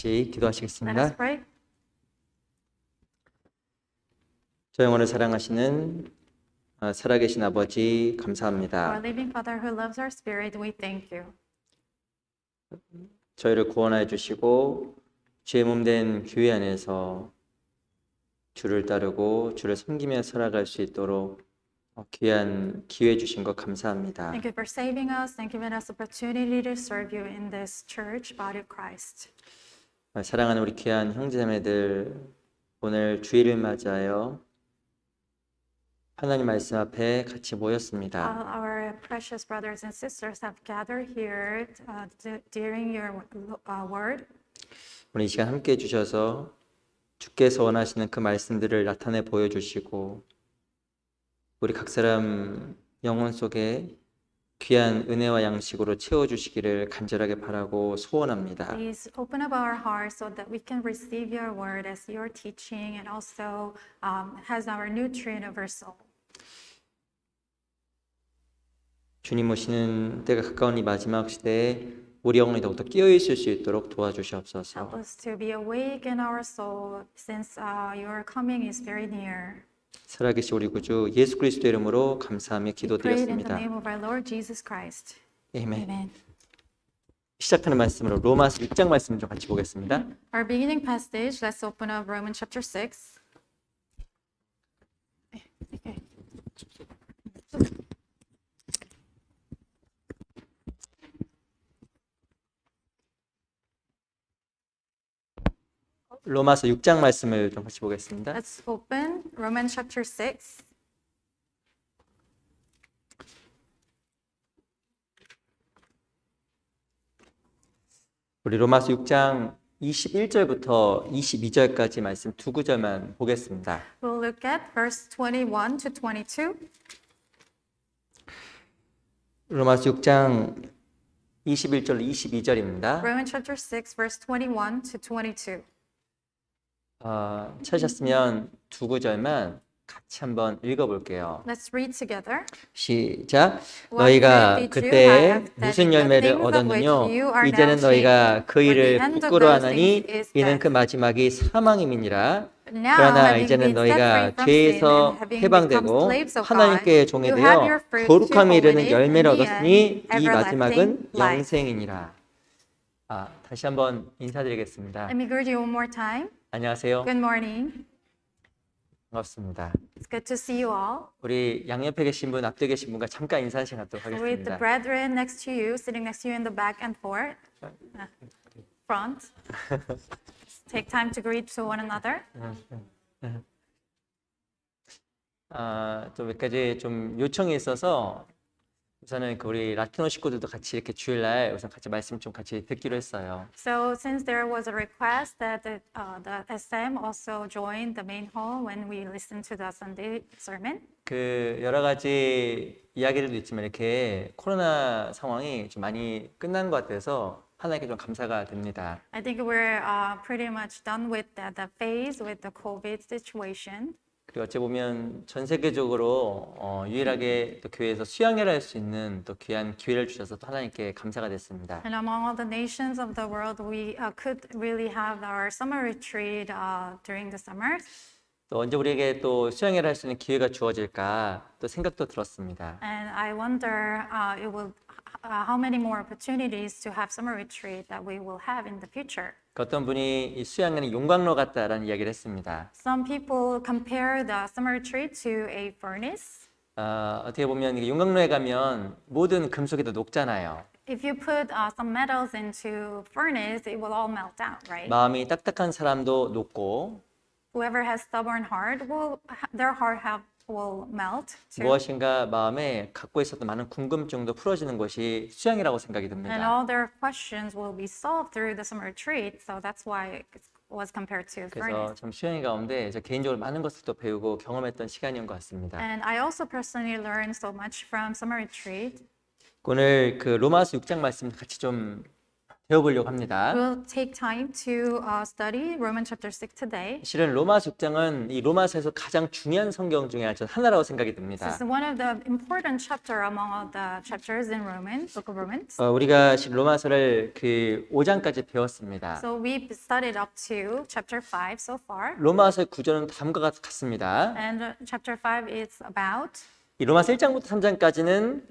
같이 Let us 기도하시겠습니다. pray. 저희 영혼을 사랑하시는 살아계신 아버지 Our 감사합니다. living Father who loves our spirit, we thank you. 저희를 구원하여 주시고 주의 몸 된 교회 안에서 주를 따르고 주를 섬기며 살아갈 수 있도록 귀한 기회 주신 것 감사합니다. Thank you for saving us and giving us opportunity to serve you in this church, body of Christ. 사랑하는 우리 귀한 형제자매들, 오늘 주일을 맞이하여 하나님 말씀 앞에 같이 모였습니다. All our precious brothers and sisters have gathered here during your word. 오늘 이 시간 함께 해주셔서 주께서 원하시는 그 말씀들을 나타내 보여주시고 우리 각 사람 영혼 속에 귀한 은혜와 양식으로 채워주시기를 간절하게 바라고 소원합니다. Please open up our hearts so that we can receive your word as your teaching and also has our nutrient of our soul. 주님 오시는 때가 가까운 이 마지막 시대에 우리 영혼이 더욱더 깨어있을 수 있도록 도와주시옵소서. Help us to be awake in our soul since your coming is very near. 살아계신 우리 구주 예수 그리스도 이름으로 감사하며 We pray it in the 기도드렸습니다. name of our Lord Jesus Christ. 아멘. Amen. 시작하는 말씀으로 로마서 6장 말씀 좀 같이 보겠습니다. Our beginning passage, let's open up Romans chapter 6. Okay. 로마서 6장 말씀을 좀 같이 보겠습니다. Let's open Romans chapter 6. 우리 로마서 6장 21절부터 22절까지 말씀 두 구절만 보겠습니다. We'll look at verse 21 to 22. 로마서 6장 21절 22절입니다. Romans chapter 6, verse 21 to 22. 찾으셨으면 두 구절만 같이 한번 읽어볼게요. Let's read together. 시작. What 너희가 good did you 그때 have that 무슨 in the 열매를 things of which 얻었느뇨? you are 이제는 now 너희가 shaken? 그 For the 일을 end of 부끄러 those 하나니 things is 이는 death. 그 마지막이 사망임이니라. But now, 그러나 having 이제는 been set 너희가 free from sin 죄에서 and having become 해방되고 slaves of God, 하나님께 종이 you 되어 have your fruit to 거룩함에 이르는 holiness, 열매를 in the 얻었으니 end, 이 마지막은 everlasting life. 영생이니라. 다시 한번 인사드리겠습니다. Let me greet you one more time. 안녕하세요. Good morning. 반갑습니다. It's good to see you all. 우리 양옆에 계신 분, 앞에 계신 분과 잠깐 인사 시간 갖도록 With the 하겠습니다. brethren next to you, sitting next to you in the back and front. Take time to greet to one another. 또 몇 가지 좀 요청이 있어서 우선은 우리 라티노 식구들도 같이 이렇게 주일날 우선 같이 말씀 좀 같이 듣기로 했어요. So since there was a request that the SM also joined the main hall when we listened to the Sunday sermon. 그 여러 가지 이야기들도 있지만 이렇게 코로나 상황이 좀 많이 끝난 것 같아서 하나님께 좀 감사가 됩니다. I think we're pretty much done with the phase with the COVID situation. 그리고 어찌 보면 전 세계적으로 유일하게 또 교회에서 수양회를 할 수 있는 또 귀한 기회를 주셔서 또 하나님께 감사가 됐습니다. And among all the nations of the world, we could really have our summer retreat during the summer. 또 언제 우리에게 또 수양회를 할 수 있는 기회가 주어질까 또 생각도 들었습니다. And I wonder how many more opportunities to have summer retreat that we will have in the future. 어떤 분이 이 수양회는 용광로 같다라는 이야기를 했습니다. Some people compare the summer retreat to a furnace. 어떻게 보면 이게 용광로에 가면 모든 금속이 다 녹잖아요. If you put some metals into furnace, it will all melt down, right? 마음이 딱딱한 사람도 녹고 Whoever has stubborn heart, their heart will melt too. 무엇인가 마음에 갖고 있었던 많은 궁금증도 풀어지는 것이 수양이라고 생각이 And 듭니다. all their questions will be solved through the summer retreat. So that's why it was compared to 그래서 furnace. 참 수양이 가운데 저 개인적으로 많은 것을 또 배우고 경험했던 시간인 것 같습니다. And I also personally learned so much from summer retreat. 오늘 그 로마서 6장 말씀 같이 좀 배워보려고 합니다. We'll take time to study Romans chapter 6 today. 실은 로마서 6장은 이 로마서에서 가장 중요한 성경 중에 전 하나라고 생각이 듭니다. This is one of the important chapter among all the chapters in Romans, book of Romans. 우리가 로마서를 그 5장까지 배웠습니다. So we've studied up to chapter 5 so far. 로마서의 구조는 다음과 같습니다. And chapter 5 is about 이 로마서 1장부터 3장까지는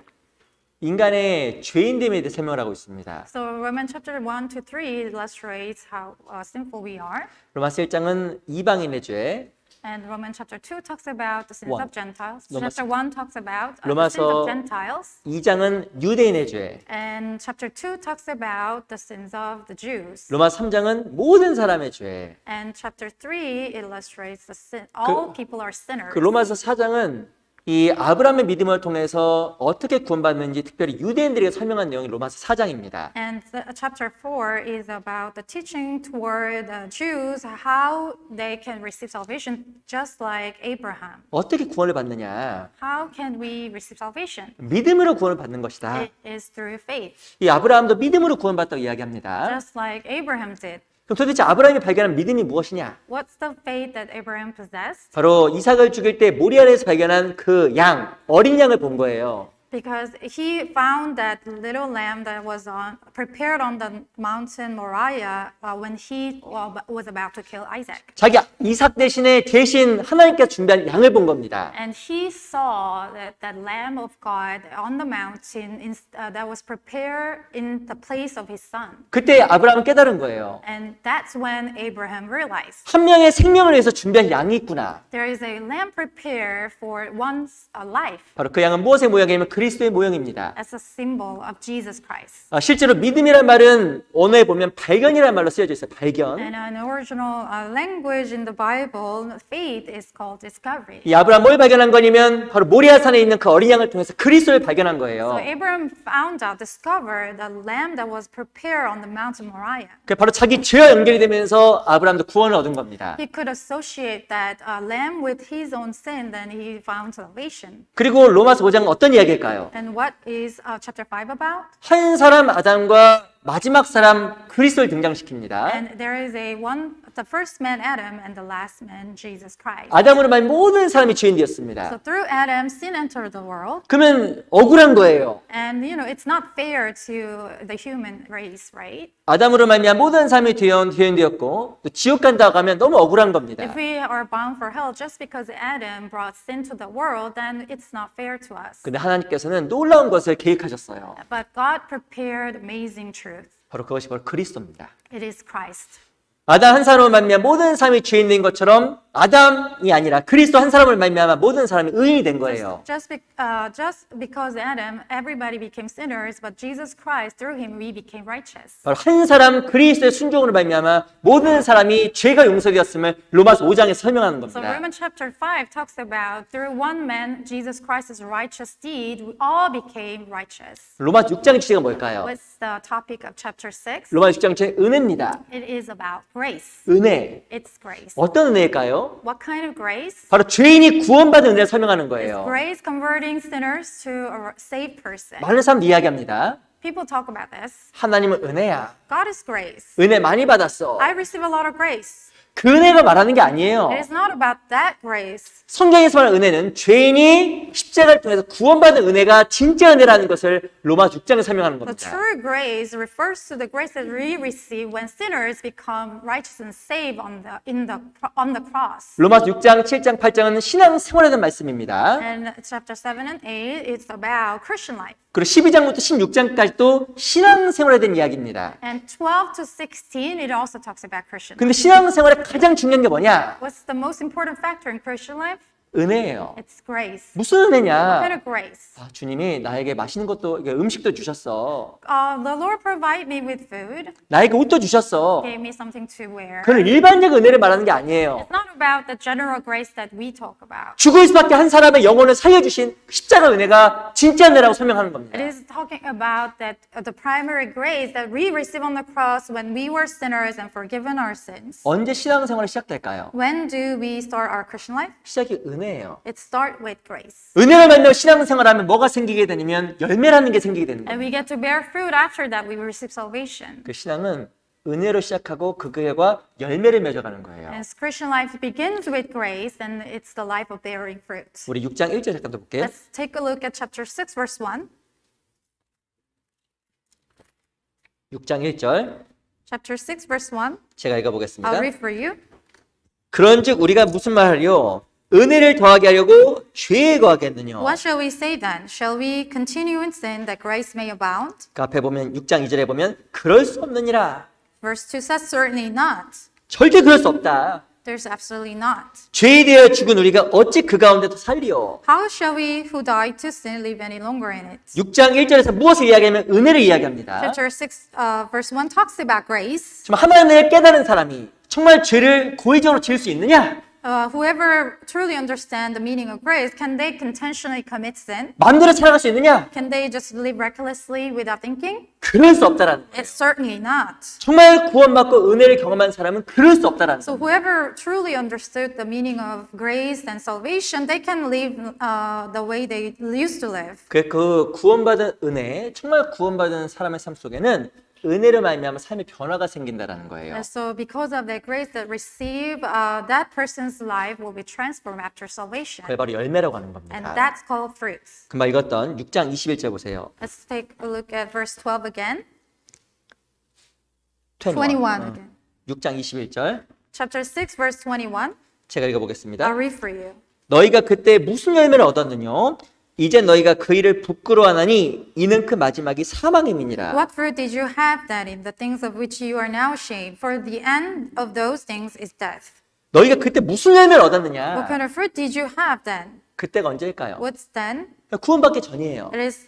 인간의 죄인됨에 대해 설명을 하고 있습니다. So Romans chapter 1 to 3 illustrates how sinful we are. 로마서 1장은 이방인의 죄, And Romans chapter 2 talks about the sins One. of Gentiles. 로마서- Chapter 1 talks about the sins 로마서 of Gentiles. 2장은 유대인의 죄, And chapter 2 talks about the sins of the Jews. 로마서 3장은 모든 사람의 죄, And chapter 3 illustrates the sin. All people are sinners. 그 로마서 4장은 이 아브라함의 믿음을 통해서 어떻게 구원받는지 특별히 유대인들에게 설명한 내용이 로마서 4장입니다. And chapter 4 is about the teaching toward the Jews how they can receive salvation just like Abraham. 어떻게 구원을 받느냐? How can we receive salvation? 믿음으로 구원을 받는 것이다. It is through faith, 이 아브라함도 믿음으로 구원받다고 이야기합니다. just like Abraham did. 그럼 도대체 아브라함이 발견한 믿음이 무엇이냐? What's the faith that Abraham possessed? 바로 이삭을 죽일 때 모리아에서 발견한 그 양, 어린 양을 본 거예요. Because he found that little lamb that was prepared on the mountain Moriah when he was about to kill Isaac. 자기 이삭 대신 하나님께서 준비한 양을 본 겁니다. And he saw that lamb of God on the mountain that was prepared in the place of his son. 그때 아브라함은 깨달은 거예요. And that's when Abraham realized 한 명의 생명을 위해서 준비한 양이 있구나. there is a lamb prepared for one's life 바로 그 양은 무엇의 모양이냐면 그리스도의 모형입니다. as a symbol of Jesus Christ. 실제로 믿음이란 말은 언어에 보면 발견이라는 말로 쓰여져 있어요. 발견. And in original language in the Bible, faith is called discovery. 이 아브라함 뭘 발견한 거냐면 바로 모리아 산에 있는 그 어린 양을 통해서 그리스도를 발견한 거예요. So Abraham found out, discovered the lamb that was prepared on the mountain Moriah. 그 바로 자기 죄와 연결이 되면서 아브라함도 구원을 얻은 겁니다. He could associate that lamb with his own sin, then he found salvation. 그리고 로마서 5장은 어떤 이야기일까요? And what is chapter 5 about? 한 사람 아담과 마지막 사람 그리스도를 등장시킵니다. And there is the first man Adam and the last man Jesus Christ. 아담으로 말미암아 모든 사람이 죄인 So 되었습니다. through Adam, sin entered the world. 그러면 억울한 거예요. And it's not fair to the human race, right? 아담으로 말미암아 모든 사람이 죄인 되었고 또 지옥 간다고 하면 너무 억울한 겁니다. If we are bound for hell just because Adam brought sin to the world, then it's not fair to us. 근데 하나님께서는 놀라운 것을 계획하셨어요. But God prepared amazing truth. 바로 그것이 바로 그리스도입니다. It is Christ. 아담 한 사람을 말미암아 모든 사람이 죄인 된 것처럼 아담이 아니라 그리스도 한 사람을 말미암아 모든 사람이 의인이 된 거예요. Just because Adam, everybody became sinners, but Jesus Christ, through him, we became righteous. 바로 한 사람 그리스도의 순종으로 말미암아 모든 사람이 죄가 용서되었음을 로마서 5장에서 설명하는 So 겁니다. Romans chapter 5 talks about through one man, Jesus Christ's righteous deed, we all became righteous. 로마서 6장의 주제가 뭘까요? What's the topic of chapter 6? 로마서 6장 주제 은혜입니다. It is about grace. 은혜. It's grace. 어떤 은혜일까요? What kind of grace? 바로 죄인이 구원받은 은혜를 설명하는 Is 거예요. grace converting sinners to a saved person? 많은 사람들이 이야기합니다. People talk about this. 하나님은 은혜야. God is grace. 은혜 많이 받았어. I receive a lot of grace. 그 은혜가 말하는 게 아니에요. It is not about that grace. 성경에서 말하는 은혜는 죄인이 십자가를 통해서 구원받은 은혜가 진짜 은혜라는 것을 로마서 6장에 설명하는 The 겁니다. true grace refers to the grace that we receive when sinners become righteous and saved on the cross. 로마서 6장, 7장, 8장은 신앙 생활에 대한 말씀입니다. And chapter 7 and 8, it's about Christian life. 그리고 12장부터 16장까지 또 신앙 생활에 대한 이야기입니다. And 12 to 16, it also talks about Christian life. 근데 신앙 생활에 가장 중요한 게 뭐냐? What's the most important factor in Christian life? 은혜예요. It's grace. 무슨 What 은혜냐? kind of grace? 주님이 나에게 맛있는 것도, 음식도 주셨어. The Lord provided me with food, 나에게 옷도 주셨어. gave me something to wear. 그건 일반적 은혜를 말하는 게 아니에요. It's not about the general grace that we talk about. 죽을 수밖에 한 사람의 영혼을 살려주신 십자가 은혜가 진짜 은혜라고 설명하는 겁니다. It is talking about that the primary grace that we receive on the cross when we were sinners and forgiven our sins. 언제 신앙생활이 시작될까요? When do we start our Christian life? 시작이 은혜예요. It starts with grace. 은혜를 만나고 신앙생활하면 뭐가 생기게 되냐면 열매라는 게 생기게 되는 And 거예요. we get to bear fruit after that we receive salvation. 그 신앙은 은혜로 시작하고 그 결과 열매를 맺어가는 거예요. And Christian life begins with grace and it's the life of bearing fruit. 우리 6장 1절 잠깐 더 볼게요. Let's take a look at chapter 6 verse 1. 6장 1절 Chapter 6 verse 1. 제가 I'll 읽어보겠습니다. read for you. 그런즉 우리가 무슨 말하리요? 은혜를 더하게 하려고 죄에 거하겠느냐? What shall we say then? Shall we continue in sin that grace may abound? 그 앞에 보면 6장 2절에 보면 그럴 수 없느니라. Verse 2 says, certainly not. 절대 그럴 수 없다. There's absolutely not. 죄에 대하여 죽은 우리가 어찌 그 가운데서 살리요? How shall we who died to sin live any longer in it? 6장 1절에서 무엇을 이야기하면 은혜를 이야기합니다. Chapter 6 verse 1 talks about grace. 지금 하나님을 깨달은 사람이 정말 죄를 고의적으로 지을 수 있느냐? Whoever truly understands the meaning of grace, can they intentionally commit sin? 마음대로 살아갈 수 있느냐? Can they just live recklessly without thinking? 그럴 수 없다라는 거예요. It's certainly not. 정말 구원받고 은혜를 경험한 사람은 그럴 수 없다라는 So 거예요. whoever truly understood the meaning of grace and salvation, they can live the way they used to live. 그 구원받은 은혜, 정말 구원받은 사람의 삶 속에는 은혜를 말미암아 삶의 변화가 생긴다라는 거예요. And so because of that grace that receive, that person's life will be transformed after salvation. 그게 바로 열매라고 하는 And 겁니다. that's called fruits. 금방 읽었던 6장 21절 보세요. Let's take a look at verse 12 again. 21 again. 6장 21절 Chapter 6, verse 21. 제가 읽어보겠습니다. I'll read for you. 너희가 그때 무슨 열매를 얻었느냐? 이제 너희가 그 일을 부끄러워하나니 이는 그 마지막이 사망임이니라. What fruit did you have then in the things of which you are now ashamed? For the end of those things is death. 너희가 그때 무슨 열매를 What 얻었느냐? kind of fruit did you have then? 그때가 언제일까요? What's then? 구원받기 전이에요. It is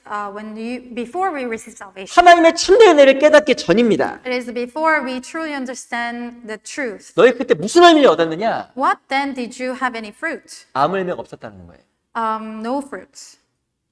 before we receive salvation. 하나님의 참된 은혜를 깨닫기 전입니다. It is before we truly understand the truth. 너희 그때 무슨 열매를 얻었느냐? What then did you have any fruit? 아무 열매가 없었다는 거예요. No fruit.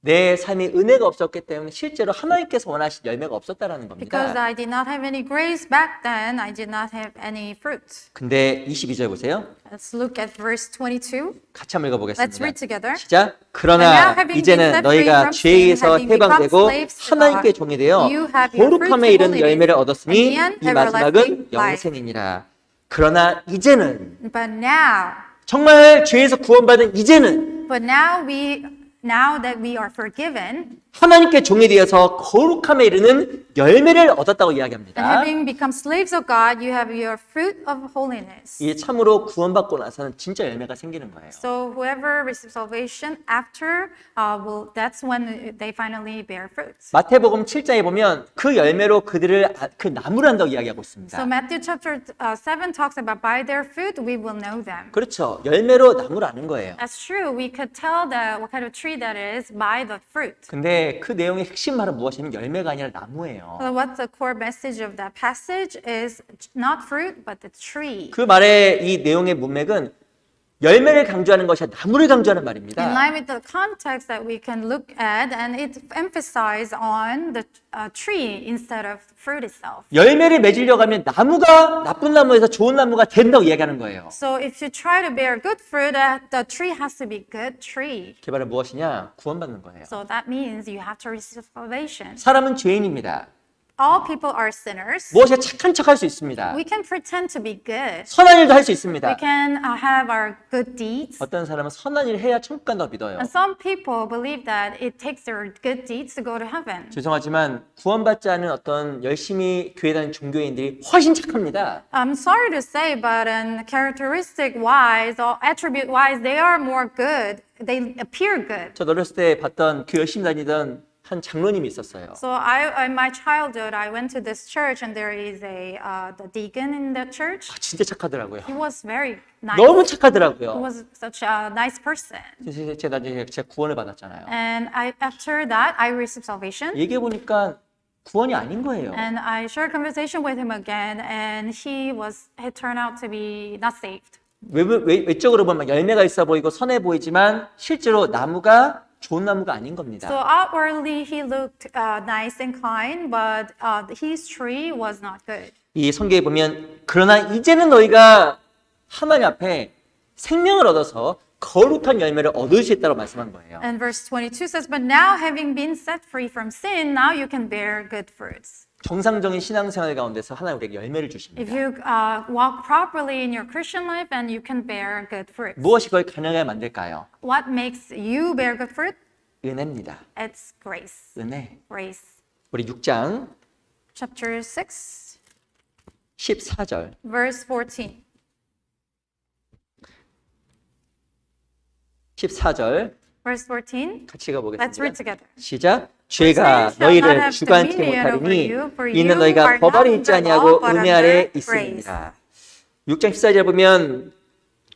내 삶이 은혜가 없었기 때문에 실제로 하나님께서 원하신 열매가 없었다라는 Because 겁니다. I did not have any grace back then, I did not have any fruit. 근데 22절 보세요. Let's look at verse 22. 같이 한번 Let's 읽어보겠습니다. read together. 시작. And now 그러나 having been 이제는 set free 너희가 from 죄에 sin, 의해서 having become 해방되고 slaves to 하나님께 God, 종이 되어 you have your fruits 거룩함에 of 이르는 holiness, 열매를 and 얻었으니 the end, 이 마지막은 everlasting life. 영생이니라. 그러나 이제는 But now, 정말 죄에서 구원받은 이제는 now that we are forgiven, 하나님께 종이 되어서 거룩함에 이르는 열매를 얻었다고 and 이야기합니다. having become slaves of God, you have your fruit of holiness. 이게 참으로 구원받고 나서는 진짜 열매가 생기는 거예요. So whoever receives salvation after, that's when they finally bear fruits. 마태복음 7장에 보면 그 열매로 그들을 그 나무를 한다고 이야기하고 있습니다. So Matthew chapter 7 talks about by their fruit we will know them. 그렇죠. 열매로 나무를 아는 거예요. That's true. We could tell what kind of tree that is by the fruit. 근데 그 내용의 핵심 말은 무엇이냐면 열매가 아니라 나무예요. So what's the core message of that passage is not fruit, but the tree. 그 말의 이 내용의 문맥은 열매를 강조하는 것이 아니라 나무를 강조하는 In 말입니다. line with the context that we can look at, and it emphasizes on the tree instead of fruit itself. 열매를 맺으려고 하면 나무가 나쁜 나무에서 좋은 나무가 된다고 이야기하는 거예요. So if you try to bear good fruit, the tree has to be good tree. 그 말은 무엇이냐? 구원받는 거예요. So that means you have to receive salvation. 사람은 죄인입니다. All people are sinners. 무엇에 착한 척할 수 있습니다. We can pretend to be good. 선한 일도 할 수 We 있습니다. can have our good deeds. 어떤 사람은 선한 일을 해야 천국 간다고 믿어요. And some people believe that it takes their good deeds to go to heaven. 죄송하지만 구원받지 않은 어떤 열심히 교회 다니는 종교인들이 훨씬 착합니다. I'm sorry to say, but characteristic wise or attribute wise, they are more good. They appear good. 저 어렸을 때 봤던 그 열심히 다니던 한 장로님이 있었어요. So in my childhood, I went to this church, and there is the deacon in that church. 진짜 착하더라고요. He was very nice. 너무 He 착하더라고요. was such a nice person. 제가 나중에 제가 구원을 받았잖아요. And after that, I received salvation. 얘기해 보니까 구원이 아닌 거예요. And I shared conversation with him again, and he turned out to be not saved. 외적으로 보면 열매가 있어 보이고 선해 보이지만 실제로 나무가 좋은 나무가 아닌 겁니다. So outwardly he looked nice and kind, but his tree was not good. 이 성경에 보면 그러나 이제는 너희가 하나님 앞에 생명을 얻어서 거룩한 열매를 얻을 수 있다고 말씀한 거예요. And verse 22 says, "But now having been set free from sin, now you can bear good fruits." 정상적인 신앙생활 가운데서 하나님 우리에게 열매를 If 주십니다. you walk properly in your Christian life, then you can bear good fruits. 무엇이 그걸 가능하게 만들까요? What makes you bear good fruit? 은혜입니다. It's grace. 은혜. Grace. 우리 6장 Chapter 6, 14절. verse 14. 14절 Verse 14. 같이 Let's read 가보겠습니다. together. 시작. 죄가 너희를 주관치 못하리니 이는 너희가 법 아래 있지 아니하고 은혜 아래 있습니다. 6장 14절에 보면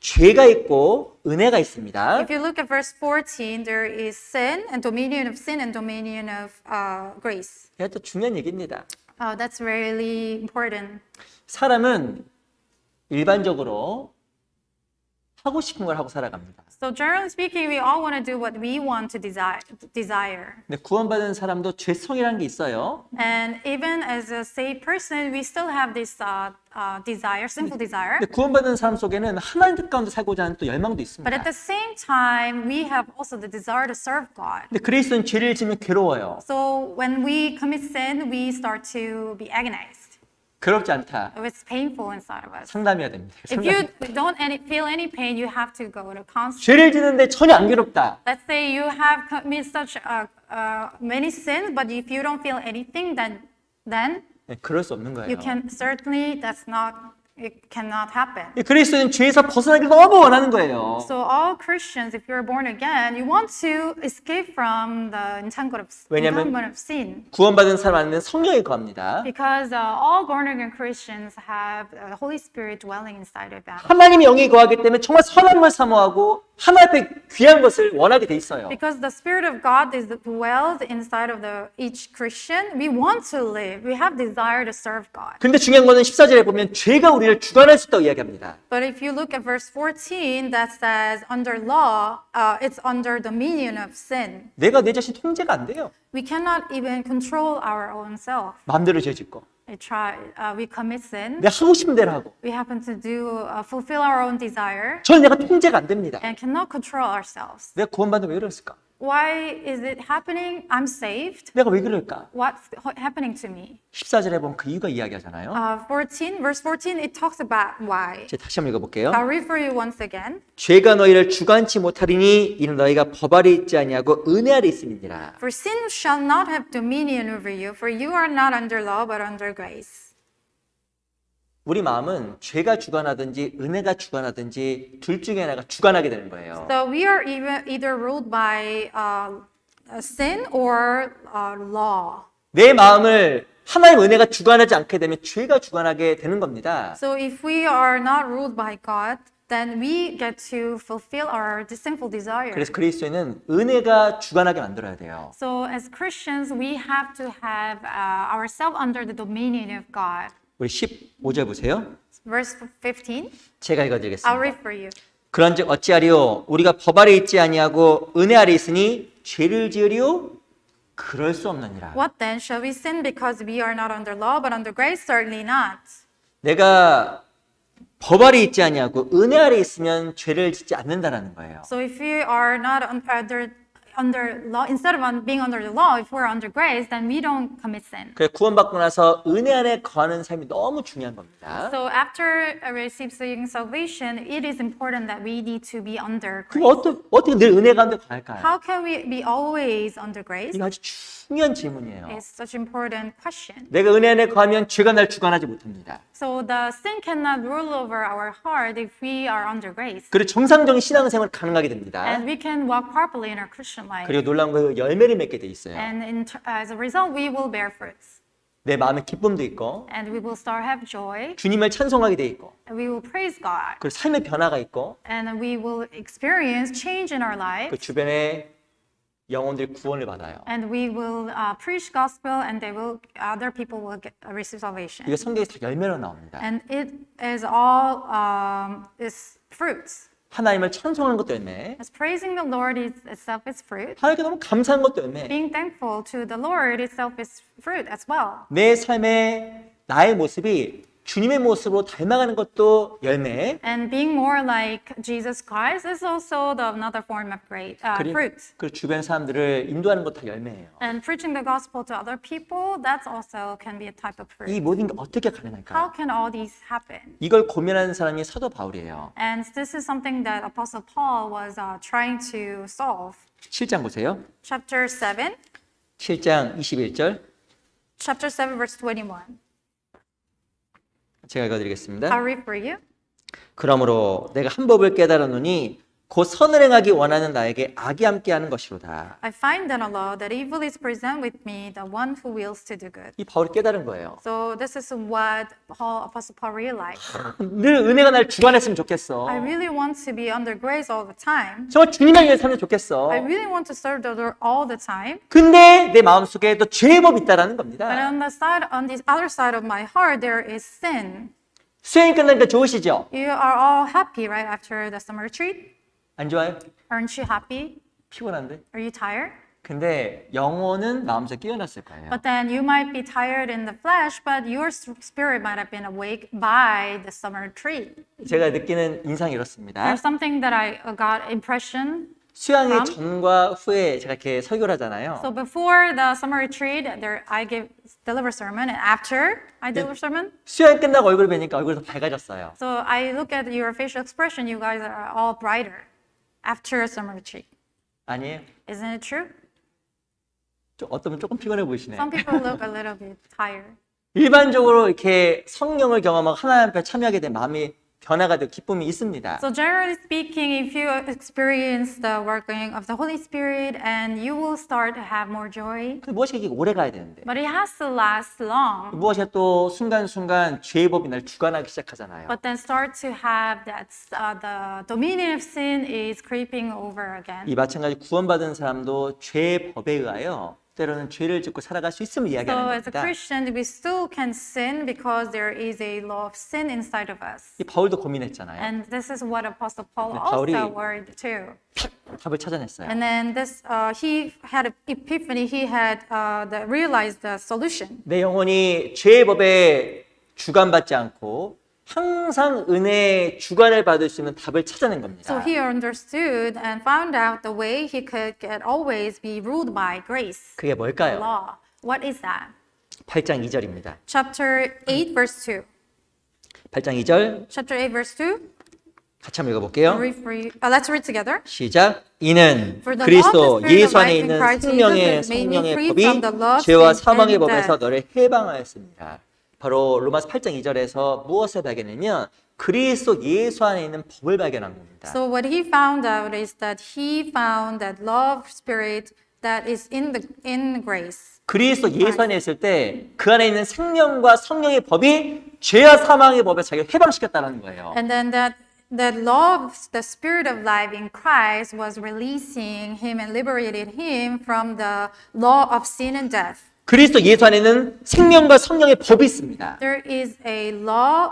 죄가 있고 은혜가 있습니다. If you look at verse 14, there is sin and dominion of sin and dominion of grace. 이것도 중요한 얘기입니다. That's really important. 사람은 일반적으로 하고 싶은 걸 하고 살아갑니다. So generally speaking, we all want to do what we want to desire. 근데 구원받은 사람도 죄성이라는 게 있어요. And even as a saved person, we still have this desire, sinful desire. 근데 구원받은 사람 속에는 하나님 뜻 가운데 살고자 하는 또 열망도 있습니다. But at the same time, we have also the desire to serve God. 근데 그리스도는 죄를 지면 괴로워요. So when we commit sin, we start to be agonized. 괴롭지 않다. It's painful inside of us. 상담해야 됩니다. If you don't feel any pain, you have to go to counseling. 죄를 지는데 전혀 안 괴롭다. Let's say you have committed such many sins, but if you don't feel anything, then 네, 그럴 수 없는 거예요. you can certainly it cannot happen. 그리스도는 죄에서 벗어나기를 너무 원하는 거예요. So all Christians, if you're born again, you want to escape from the 왜냐하면 entanglement of sin. 구원받은 사람 안에는 성령이 거합니다. Because all born again Christians have the Holy Spirit dwelling inside of them. 하나님의 영이 거하기 때문에 정말 선한 걸 사모하고 하나님 앞에 귀한 것을 원하게 돼 있어요. Because the Spirit of God is dwells inside of each Christian, we want to live. We have desire to serve God. 근데 중요한 거는 14절에 보면 죄가 우리를 주관할 수 있다고 이야기합니다. But if you look at verse 14, that says under law, it's under dominion of sin. 내가 내 자신 통제가 안 돼요. We cannot even control our own self. 마음대로 죄 짓고 We commit sin. 내가 하고 싶은 대로 하고 We happen to fulfill our own desire 저는 내가 통제가 안 됩니다. and cannot control ourselves. 내가 구원받는데 왜 이랬을까? Why is it happening? I'm saved. 내가 왜 그럴까? What's happening to me? 14절에 보면 그 이유가 이야기하잖아요. Verse 14, it talks about why. 제가 다시 한번 읽어볼게요. I'll read for you once again. 죄가 너희를 주관치 못하리니 이는 너희가 법 아래 있지 아니하고 은혜 아래 있음이니라. For sin shall not have dominion over you, for you are not under law, but under grace. 우리 마음은 죄가 주관하든지 은혜가 주관하든지 둘 중에 하나가 주관하게 되는 거예요. So we are either ruled by sin or law. 내 마음을 하나님 은혜가 주관하지 않게 되면 죄가 주관하게 되는 겁니다. So if we are not ruled by God, then we get to fulfill our sinful desire. 그래서 그리스도인은 은혜가 주관하게 만들어야 돼요. So as Christians, we have to have ourselves under the dominion of God. 우리 15절 보세요. Verse 15, 제가 I'll 읽어드리겠습니다. read for you. 그런즉 어찌하리요? 우리가 법 아래 있지 아니하고 은혜 아래 있으니 죄를 지으리요? 그럴 수 없느니라. What then? Shall we sin because we are not under law, but under grace? Certainly not. 내가 법 아래 있지 아니하고 은혜 아래 있으면 죄를 짓지 않는다라는 거예요. So if we are not under law, instead of being under the law, if we're under grace, then we don't commit sin. 그래 구원받고 나서 은혜 안에 거하는 삶이 너무 중요한 겁니다. So after receiving salvation, it is important that we need to be under 그럼 grace. 어떻게 늘 은혜 가운데 거할까요? How can we be always under grace? 이거 아주 중요한 질문이에요. It's such an important question. 내가 은혜 안에 거하면 죄가 날 주관하지 못합니다. So the sin cannot rule over our heart if we are under grace. 그리고 정상적인 신앙생활 가능하게 됩니다. And we can walk properly in our Christian life. 그리고 놀라운 건 열매를 맺게 돼 있어요. And as a result, we will bear fruits. 내 마음에 기쁨도 있고 And we will start have joy. 주님을 찬송하게 돼 있고 And we will praise God. 그리고 삶의 변화가 있고 And we will experience change in our life. 그 주변에 영혼들이 구원을 받아요. And we will preach gospel, and other people will receive salvation. 이게 성경에서 다 열매로 나옵니다. And it is all is fruits. 하나님을 찬송하는 것도 열매, As praising the Lord itself is fruit. 하나님께 너무 감사한 것도 열매. Being thankful to the Lord itself is fruit as well. 내 삶의 나의 모습이 주님의 모습으로 닮아가는 것도 열매. And being more like Jesus Christ is also another form of fruit. 그리고 주변 사람들을 인도하는 것도 다 열매예요. And preaching the gospel to other people, that's also can be a type of 이 fruit. 모든 게 어떻게 How 가능할까요? can all these happen? 이걸 고민하는 사람이 사도 바울이에요. And this is something that Apostle Paul was trying to solve. 7장 보세요. Chapter 7, 7장 21절. chapter 7, verse 21. 제가 읽어드리겠습니다. I'll read for you. 그러므로 내가 한 법을 깨달았노니 곧 선을 행하기 원하는 나에게 악이 함께하는 것이로다. I find in a law that evil is present with me, the one who wills to do good. 이 바울이 깨달은 거예요. So this is what Apostle Paul realized. 늘 은혜가 날 주관했으면 좋겠어. I really want to be under grace all the time. 정말 주님을 위해 살면 좋겠어. I really want to serve the Lord all the time. 근데 내 마음속에 또 죄의 법이 있다라는 But 겁니다. on the other side of my heart, there is sin. 수행이 끝나니까 좋으시죠? You are all happy, right, after the summer retreat? 안 좋아요? Aren't you happy? 피곤한데? Are you tired? 근데 영혼은 마음속에 깨어났을 거예요. But then you might be tired in the flesh, but your spirit might have been awake by the summer retreat. 제가 느끼는 인상이 이렇습니다. There's something that I got impression. 수양의 전과 후에 제가 이렇게 설교를 하잖아요. So before the summer retreat, I deliver sermon, and after I deliver sermon, 수양이 끝나고 얼굴 뵈니까 얼굴이 더 밝아졌어요. so I look at your facial expression. You guys are all brighter after summer retreat. 아니에요? Isn't it true? 어떤 분 조금 피곤해 보이시네. Some people look a little bit tired. 일반적으로 이렇게 성령을 경험하고 하나님 앞에 참여하게 된 마음이 변화가 되고 기쁨이 있습니다. So generally speaking, if you experience the working of the Holy Spirit, and you will start to have more joy. 근데 무엇이 이게 오래 가야 되는데 But it has to last long. 무엇이 또 순간순간 죄의 법이 날 주관하기 시작하잖아요. But then start to have that the dominion of sin is creeping over again. 이 마찬가지 구원받은 사람도 죄의 법에 의하여 때로는 죄를 짓고 살아갈 수 있음을 이야기하는 So as a 겁니다. Christian, we still can sin because there is a law of sin inside of us. 이 바울도 고민했잖아요. And this is what Apostle Paul 네, also 바울이- worried too. 답을 찾아냈어요. And then he had an epiphany. He had realized the solution. 내 영혼이 죄의 법에 주관받지 않고 항상 은혜의 주관을 받을 수 있는 답을 찾아낸 겁니다. So he understood and found out the way he could always be ruled by grace, 그게 뭘까요? law. What is that? 8장 2절입니다. Chapter 8, verse 2. 8장 2절 Chapter 8, verse 2. 같이 한번 읽어볼게요. Let's read together. 시작. 이는 For the 그리스도 law of the Spirit 예수 of 안에 life in 있는 Christ 생명의 Jesus has made me 성령의 free 법이 from the law of 죄와 sin 사망의 and 법에서 death. 너를 해방하였습니다. 바로 로마서 8장 2절에서 무엇을 발견했냐면 그리스도 예수 안에 있는 법을 발견한 겁니다. So what he found out is that he found that law of spirit that is in grace. 그리스도 예수 안에 있을 때 그 안에 있는 생명과 성령의 법이 죄와 사망의 법에서 자기를 해방시켰다는 거예요. And then that law of the spirit of life in Christ was releasing him and liberated him from the law of sin and death. 그리스도 예수 안에는 생명과 성령의 법이 있습니다. There is a law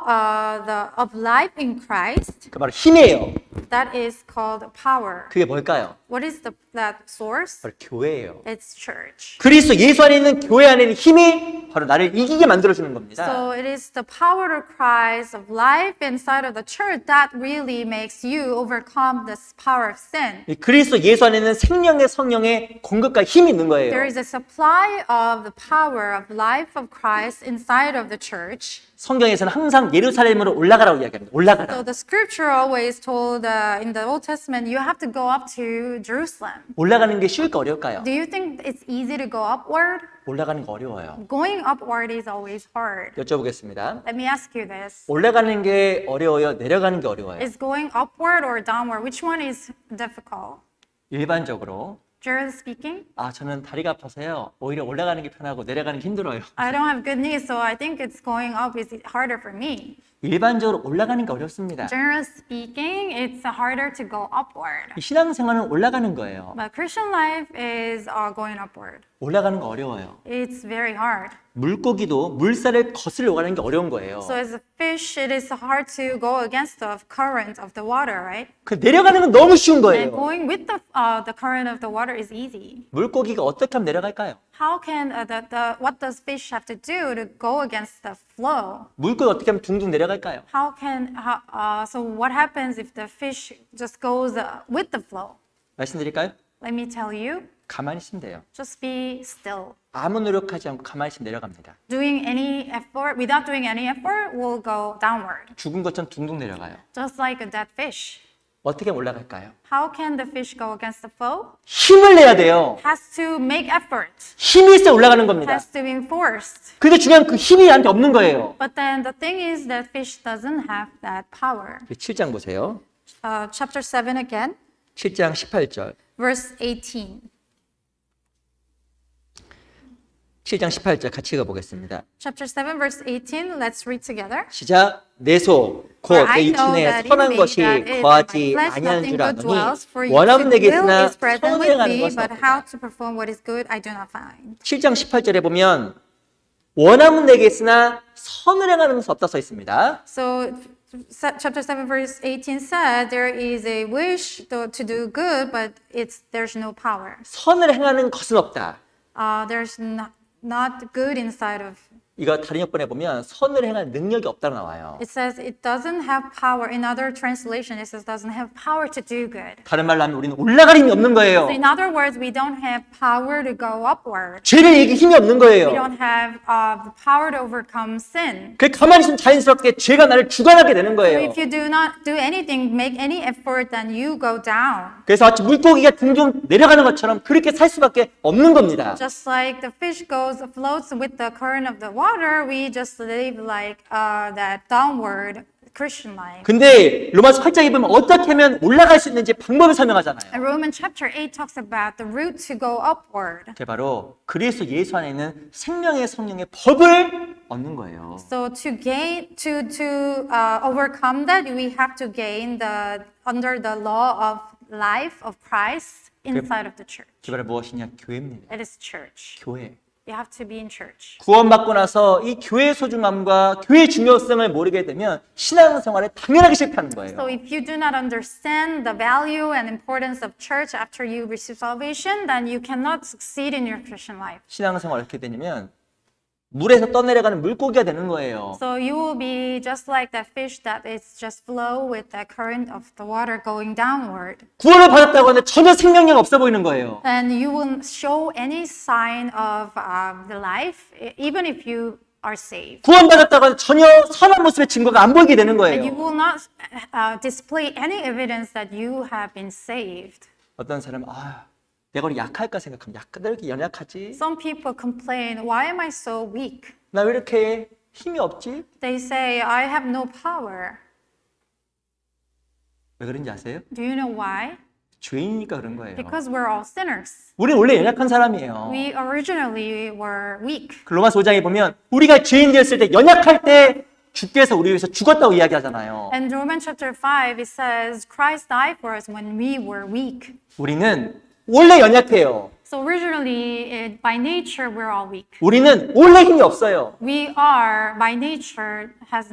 of life in Christ 그 바로 힘이에요. that is called power. 그게 뭘까요? What is that source? 바로 교회예요. It's church. 그리스도 예수 안에 있는 교회 안에 있는 힘이 바로 나를 이기게 만들어주는 겁니다. So it is the power of Christ of life inside of the church that really makes you overcome this power of sin. 이 그리스도 예수 안에 있는 생명의 성령의 공급과 힘이 있는 거예요. There is a supply of the power of life of Christ inside of the church. 성경에서는 항상 예루살렘으로 올라가라고 이야기합니다. So 올라가라. the scripture always told in the Old Testament, you have to go up to Jerusalem. 올라가는 게 쉬울까 어려울까요? Do you think it's easy to go upward? 올라가는 거 어려워요. Going upward is always hard. 여쭤보겠습니다. Let me ask you this. 올라가는 게 어려워요? 내려가는 게 어려워요? Is going upward or downward? Which one is difficult? 일반적으로 Generally speaking, 저는 다리가 아파서요. 오히려 올라가는 게 편하고 내려가는 게 힘들어요. I don't have good knees, so I think it's going up is harder for me. 일반적으로 올라가는 게 어렵습니다. Generally speaking, it's harder to go upward. 이 신앙생활은 올라가는 거예요. But Christian life is going upward. 올라가는 거 어려워요. It's very hard. 물고기도 물살을 거슬러 가는 게 어려운 거예요. So as a fish, it is hard to go against the current of the water, right? 그 내려가는 건 너무 쉬운 And 거예요. going with the current of the water is easy. 물고기가 어떻게 하면 내려갈까요? How can what does fish have to do to go against the flow? 물고기 어떻게 하면 둥둥 내려갈까요? So what happens if the fish just goes with the flow? 말씀드릴까요? Let me tell you, 가만히 있으면 돼요. just be still. 아무 노력하지 않고 가만히 있으면 내려갑니다. Without doing any effort, will go downward, 죽은 것처럼 둥둥 내려가요. just like a dead fish. 어떻게 올라갈까요? How can the fish go against the flow? 힘을 내야 돼요. Has to make effort, 힘이 있어야 올라가는 겁니다. has to be enforced. 근데 중요한 그 힘이 나한테 없는 거예요. But then the thing is that fish doesn't have that power. 7장 보세요. Chapter 7 again, 7장 18절. verse 18. 7장 18절 같이 읽어보겠습니다. Chapter 7, verse 18, let's read together. 시작. 내 소, 곧 For 내 I know 육신에 that in 선한 me 것이 that is 거하지 in my flesh 아니하는 nothing 줄 good 아노니 dwells, for 원하면 내게 will 있으나 is present 선을 with 행하는 me, 것은 but how 없다. to perform what is good I do not find. 7장 18절에 보면 원하면 내게 있으나 선을 행하는 것은 없다 써 있습니다. So chapter 7, verse 18 said, there is a wish to do good, but there's no power. 선을 행하는 것은 없다. There's not good inside of. 이거 다른 역번에 보면 선을 행할 능력이 없다고 나와요. It says it doesn't have power. In other translation, it says doesn't have power to do good. 다른 말로 하면 우리는 올라갈 힘이 없는 거예요. So in other words, we don't have power to go upward. 죄를 이길 힘이 없는 We 거예요. don't have the power to overcome sin. 그 가만히 있으면 자연스럽게 죄가 나를 주관하게 되는 So 거예요. if you do not do anything, make any effort, then you go down. 그래서 마치 물고기가 둥둥 내려가는 것처럼 그렇게 살 수밖에 없는 겁니다. Just like the fish floats with the current of the water, we just live like that downward Christian life. 근데 로마서 8장에 보면 어떻게 하면 올라갈 수 있는지 방법을 설명하잖아요. And Romans chapter 8 talks about the route to go upward. 그게 바로 그리스도 예수 안에 있는 생명의 성령의 법을 얻는 거예요. So to overcome that, we have to gain under the law of life of Christ inside of the church. 그게 바로 무엇이냐? 교회입니다. It is church. 교회. You have to be in church. 구원받고 나서 이 교회의 소중함과 교회의 중요성을 모르게 되면 신앙생활에 당연하게 실패하는 거예요. So if you do not understand the value and importance of church after you receive salvation, then you cannot succeed in your Christian life. 신앙생활 어떻게 되냐면 물에서 떠내려가는 물고기가 되는 거예요. So you will be just like that fish that is just flow with the current of the water going downward. 구원을 받았다고 하는데 전혀 생명력 없어 보이는 거예요. And you won't show any sign of the life, even if you are saved. 구원받았다고 하는데 전혀 선한 모습의 증거가 안 보이게 되는 And you 거예요. will not display any evidence that you have been saved. 어떤 사람은 내가 우리 약할까 생각하면 왜 이렇게 연약하지? Some people complain, why am I so weak? 나 왜 이렇게 힘이 없지? They say, I have no power. 왜 그런지 아세요? Do you know why? 죄인이니까 그런 거예요. Because we're all sinners. 우리는 원래 연약한 사람이에요. We originally were weak. 그 로마서 5장에 보면 우리가 죄인 되었을 때 연약할 때 주께서 우리 위해서 죽었다고 이야기하잖아요. And Romans chapter 5, it says, Christ died for us when we were weak. 우리는 원래 연약해요. So originally, by nature, we're all weak. 우리는 원래 힘이 없어요. We are, by nature, have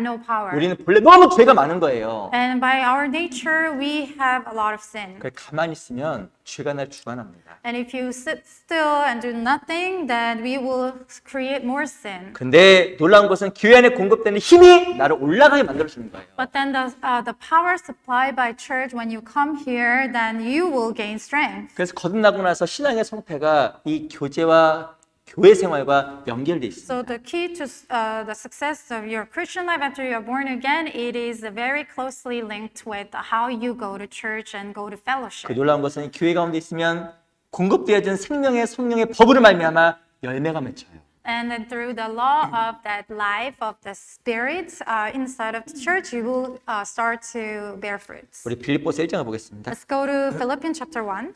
no power. 우리는 본래 너무 죄가 많은 거예요. And by our nature, we have a lot of sin. 그래 가만히 있으면 죄가 날 주관합니다. And if you sit still and do nothing, then we will create more sin. 근데 놀라운 것은 교회 안에 공급되는 힘이 나를 올라가게 만들어주는 거예요. But then the power supplied by church, when you come here, then you will gain strength. 그래서 거듭나고 나서 신앙의 성패가 이 교제와 교회 생활과 연결돼 있습니다. So the key to the success of your Christian life after you are born again, it is very closely linked with how you go to church and go to 그 fellowship. 놀라운 것은 교회 가운데 있으면 공급되어진 생명의 성령의 법으로 말미암아 열매가 맺혀요. And then through the law of that life of the Spirit inside of the church, you will start to bear fruits. 우리 빌립보서 1장을 보겠습니다. Let's go to Philippians chapter 1.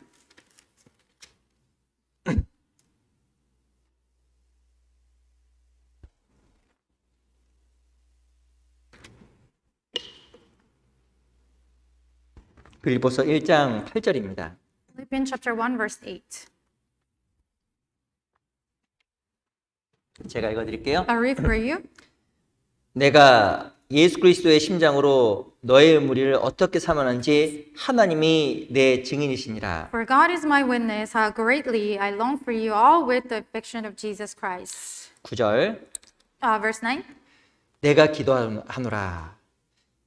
빌립보서 1장 8절입니다. Philippians chapter 1, verse 8. 제가 읽어드릴게요. I'll read for you. 내가 예수 그리스도의 심장으로 너의 무리를 어떻게 사모하는지 하나님이 내 증인이시니라. For God is my witness how greatly I long for you all with the affection of Jesus Christ. 9절. Verse 9. 내가 기도하노라.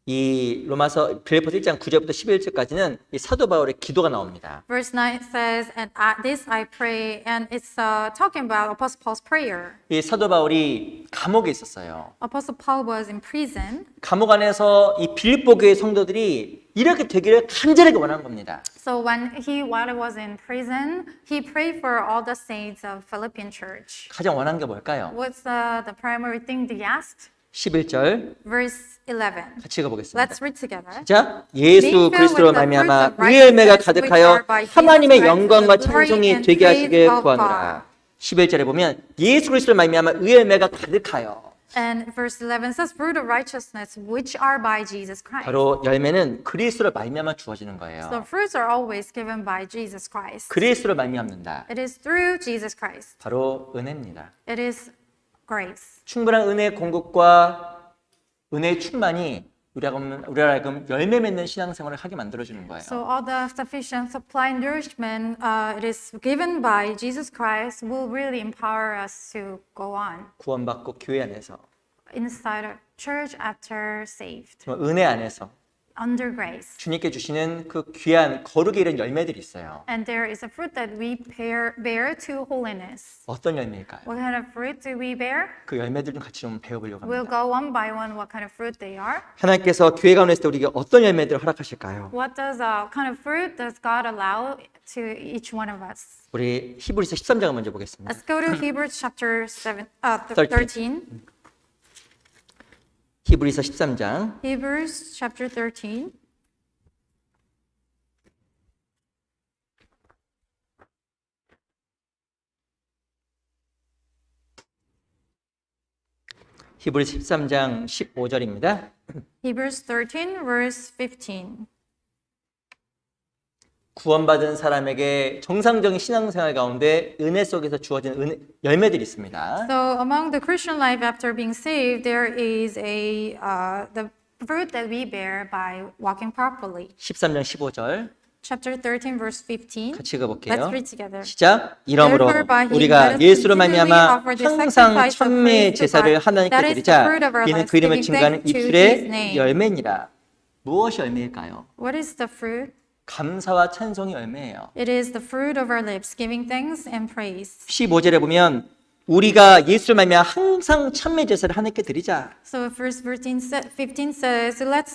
이 로마서 빌립보서 1장 9절부터 11절까지는 이 사도 바울의 기도가 나옵니다. Verse 9 says, and at this I pray, and it's talking about Apostle Paul's prayer. 이 사도 바울이 감옥에 있었어요. Apostle Paul was in prison. 감옥 안에서 이 빌립보 교회 성도들이 이렇게 되기를 간절하게 원한 겁니다. So while he was in prison, he prayed for all the saints of Philippian church. 가장 원한 게 뭘까요? What's the primary thing they asked? 11절 Verse 11. 같이 읽어보겠습니다. Let's read together. 자, 예수 그리스도로 말미암아 의의 열매가 가득하여 하나님의 영광과 찬송이 되게 하시길 구하노라. 11절에 보면 예수 그리스도로 말미암아 의의 열매가 가득하여. And verse 11 says, fruit of righteousness, which are by Jesus Christ. 바로 열매는 그리스도로 말미암아 주어지는 So 거예요. fruits are always given by Jesus Christ. 그리스도로 말미암는다. It is through Jesus Christ. 바로 은혜입니다. It is grace. 충분한 은혜의 공급과 은혜의 충만이 우리를 하여금 열매 맺는 신앙생활을 하게 만들어주는 거예요. So all the sufficient supply and nourishment it is given by Jesus Christ will really empower us to go on 구원받고 교회 안에서, inside a church after saved, 은혜 안에서 under grace. 주님께 주시는 그 귀한 거룩에 이른 열매들이 있어요. And there is a fruit that we bear to holiness. 어떤 열매일까요? What kind of fruit do we bear? 그 열매들 좀 같이 좀 배워보려고 We'll 합니다. go one by one what kind of fruit they are. 하나님께서 교회 가운데 있을 때 우리에게 어떤 열매들을 허락하실까요? What kind of fruit does God allow to each one of us? 우리 히브리서 13장을 먼저 보겠습니다. Let's go to Hebrews chapter 13. 히브리서 13장 Hebrews chapter 13. 히브리서 13장 15절입니다. Hebrews 13 verse 15. 구원받은 사람에게 정상적인 신앙생활 가운데 은혜 속에서 주어진 열매들이 있습니다. So among the Christian life after being saved, there is the fruit that we bear by walking properly. 13장 15절 Chapter 13 verse 15. 같이 읽어볼게요. Let's read together. 시작. 이러므로 Therefore by him let 우리가 us 예수로 continually 말미암아 offer the 항상 sacrifice of 천매의 praise to 제사를 God. 하나님께 That is the 드리자. fruit of our 이는 lives, 그 이름을 giving 증거하는 thanks to his 입술의 name. 열매니라. 무엇이 열매일까요? What is the fruit? 감사와 찬송이 열매예요. It is the fruit of our lips, giving thanks and praise. 15절에 보면 우리가 예수를 말미암아 항상 천매 제사를 하나님께 드리자. So verse 15 says, let's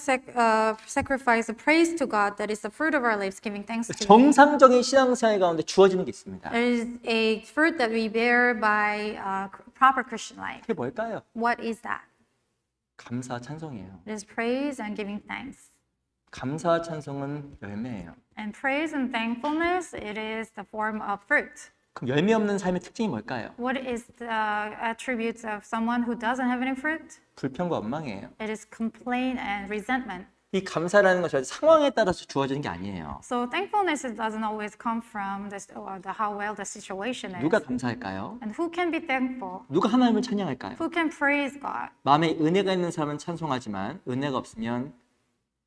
sacrifice a praise to God that is the fruit of our lips, giving thanks to Him. 정상적인 신앙생활 가운데 주어지는 게 있습니다. It is a fruit that we bear by proper Christian life. 그게 뭘까요? What is that? 감사와 찬송이에요. It is praise and giving thanks. 감사와 찬송은 열매예요. And praise and thankfulness, it is the form of fruit. 그럼 열매 없는 삶의 특징이 뭘까요? What is the attributes of someone who doesn't have any fruit? 불평과 원망이에요. It is complaint and resentment. 이 감사라는 것이 상황에 따라서 주어지는 게 아니에요. So thankfulness doesn't always come from how well the situation is. 누가 감사할까요? And who can be thankful? 누가 하나님을 찬양할까요? Who can praise God? 마음에 은혜가 있는 사람은 찬송하지만 은혜가 없으면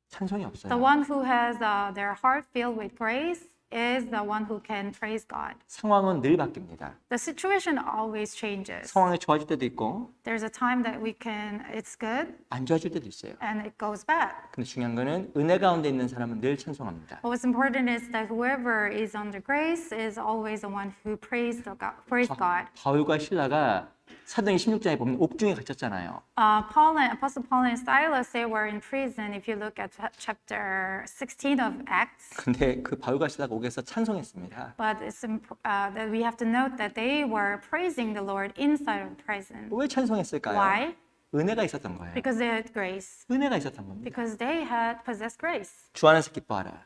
찬송이 없어요. The one who has their heart filled with grace is the one who can praise God. 상황은 늘 바뀝니다. The situation always changes. 상황이 좋아질 때도 있고 There's a time that it's good 안 좋아질 때도 있어요. and it goes bad. 근데 중요한 거는 은혜 가운데 있는 사람은 늘 찬송합니다. But what's important is that whoever is under grace is always the one who praise God. 바울과 신라가 사도행 16장에 보면 옥중에 갇혔잖아요. Apostle Paul and Silas, they were in prison. If you look at chapter 16 of Acts, 근데 그 바울과 신라가 옥에서 찬송했습니다. but it's that we have to note that they were praising the Lord inside of prison. 왜 찬송했을까요? Why? 은혜가 있었던 거예요. Because they had grace. 은혜가 있었던 겁니다. Because they had possessed grace. 주 안에서 기뻐하라.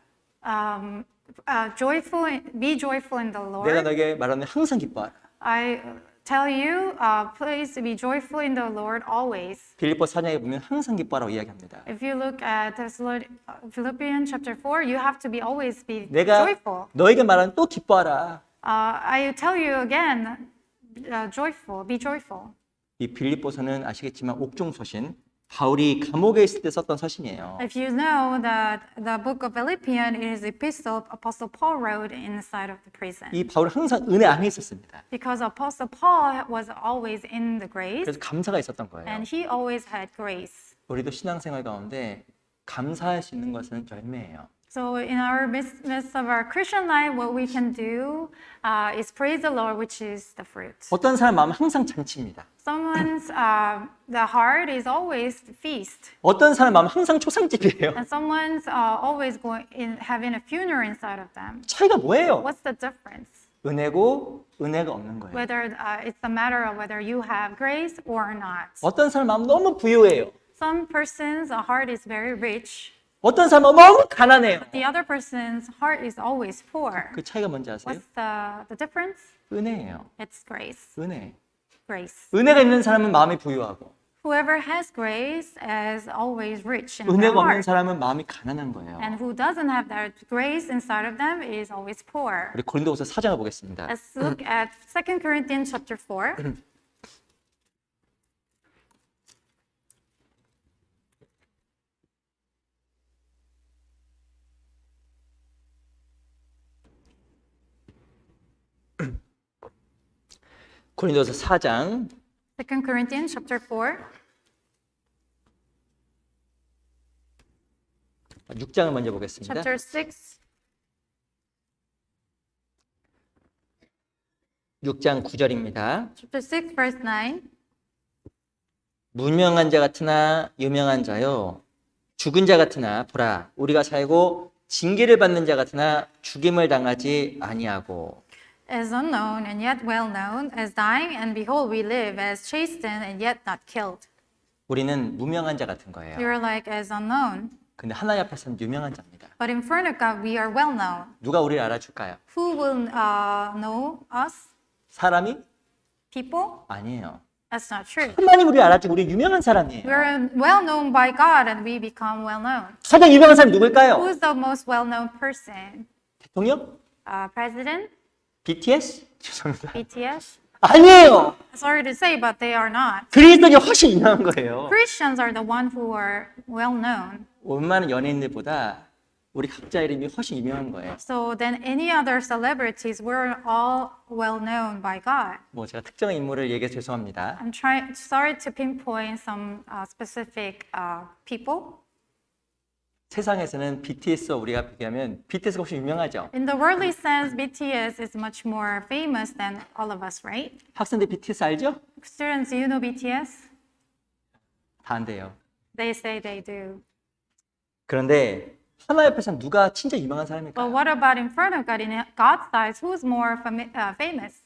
Be joyful in the 내가 Lord. 너에게 말하는 항상 기뻐하라. I tell you, please be joyful in the Lord always. 빌립보 4장에 보면 항상 기뻐하라고 이야기합니다. If you look at Philippians chapter 4, you have to always be 내가 joyful. 너에게 말하는 또 기뻐하라. I tell you again, joyful, be joyful. 이 빌립보서는 아시겠지만 옥중 서신, 바울이 감옥에 있을 때 썼던 서신이에요. If you know that the book of Philippians is epistle Apostle Paul wrote inside of the prison. 이 바울은 항상 은혜 안에 있었습니다. Because Apostle Paul was always in the grace 그래서 감사가 있었던 거예요. and he always had grace. 우리도 신앙생활 가운데 감사할 수 있는 것은 열매예요. So in our midst of our Christian life, what we can do is praise the Lord, which is the fruit. 어떤 사람 마음은 항상 잔치입니다. Someone's the heart is always feast, 어떤 사람 마음은 항상 초상집이에요. and someone's always going in having a funeral inside of them. 차이가 뭐예요? What's the difference? 은혜고 은혜가 없는 거예요. Whether it's a matter of whether you have grace or not. 어떤 사람 마음 너무 부유해요. Some person's heart is very rich. 어떤 사람은 너무 가난해요. The other person's heart is always poor. 그 차이가 뭔지 아세요? What's the difference? 은혜예요. It's grace. 은혜. Grace. 은혜가 있는 사람은 마음이 부유하고 Whoever has grace is always rich in their 은혜가 없는 heart. 사람은 마음이 가난한 거예요. And who doesn't have that grace inside of them is always poor. 우리 고린도후서 4장을 보겠습니다. Let's look at 2 Corinthians chapter 4. 고린도후서 4장 2 Corinthians chapter 4. 6장을 먼저 보겠습니다. Chapter 6. 6장 9절입니다. Chapter 6 verse 9. 무명한 자 같으나 유명한 자요 죽은 자 같으나 보라 우리가 살고 징계를 받는 자 같으나 죽임을 당하지 아니하고 As unknown and yet well known, as dying and behold we live, as chastened and yet not killed. 우리는 무명한 자 같은 거예요. We are like as unknown, 근데 하나님 앞에서는 유명한 자입니다. but in front of God we are well known. 누가 우리를 알아줄까요? Who will know us? 사람이? People? 아니에요. That's not true. 하나님 우리를 알아주고 우리 유명한 사람이에요. We're well known by God and we become well known. 가장 유명한 사람이 누굴까요? Who's the most well known person? 대통령? President? BTS? 죄송합니다. BTS? 아니에요. Sorry to say, but they are not. 그리스도인이 훨씬 유명한 거예요. Christians are the one who are well known. 웬만한 연예인들보다 우리 각자 이름이 훨씬 유명한 거예요. So then any other celebrities, we're all well known by God. 뭐 제가 특정한 인물을 얘기해서 죄송합니다. I'm sorry to pinpoint some specific people. 세상에서는 BTS와 우리가 비교하면 BTS가 훨씬 유명하죠. In the worldly sense, BTS is much more famous than all of us, right? 학생들 BTS 알죠? Students, do you know BTS? 다 안 돼요. They say they do. 그런데 하나님 앞에서는 누가 진짜 유명한 But 사람일까요? what about in front of God? In God's eyes, who's more famous?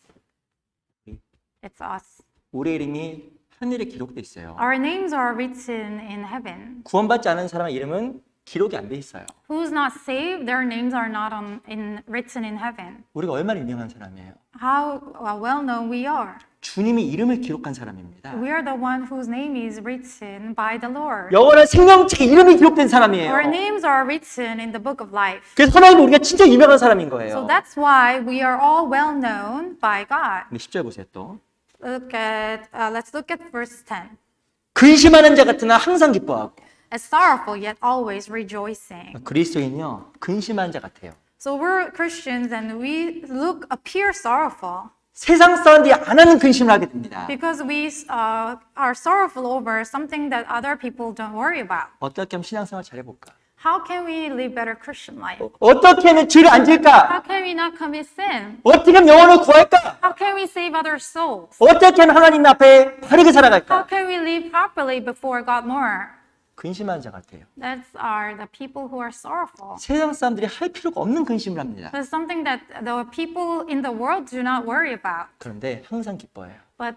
It's us. 우리 이름이 하늘에 기록돼 있어요. Our names are written in heaven. 구원받지 않은 사람의 이름은 기록이 안 돼 있어요. Who's not saved, their names are not written in heaven. 우리가 얼마나 유명한 사람이에요. How well known we are. 주님이 이름을 기록한 사람입니다. We are the one whose name is written by the Lord. 영원한 생명책에 이름이 기록된 사람이에요. Our names are written in the book of life. 그래서 하나님은 우리가 진짜 유명한 사람인 거예요. So that's why we are all well known by God. 근데 10절 보세요 또. Let's look at verse 10. 근심하는 자 같으나 항상 기뻐하고. As sorrowful yet always rejoicing. 그리스도인요 근심하는 자 같아요. So we're Christians and we appear sorrowful 세상 사람들이 안 하는 근심을 하게 됩니다. because we are sorrowful over something that other people don't worry about. 어떻게 하면 신앙생활 잘해볼까? How can we live better Christian life? 어떻게 하면 죄를 안 질까? How can we not commit sin? 어떻게 하면 영혼을 구할까? How can we save other souls? 어떻게 하면 하나님 앞에 바르게 How 살아갈까? can we live properly before God more? 근심하는 자 같아요. That's the people who are sorrowful. 세상 사람들이 할 필요가 없는 근심을 합니다. It's something that the people in the world do not worry about. 그런데 항상 기뻐해요. But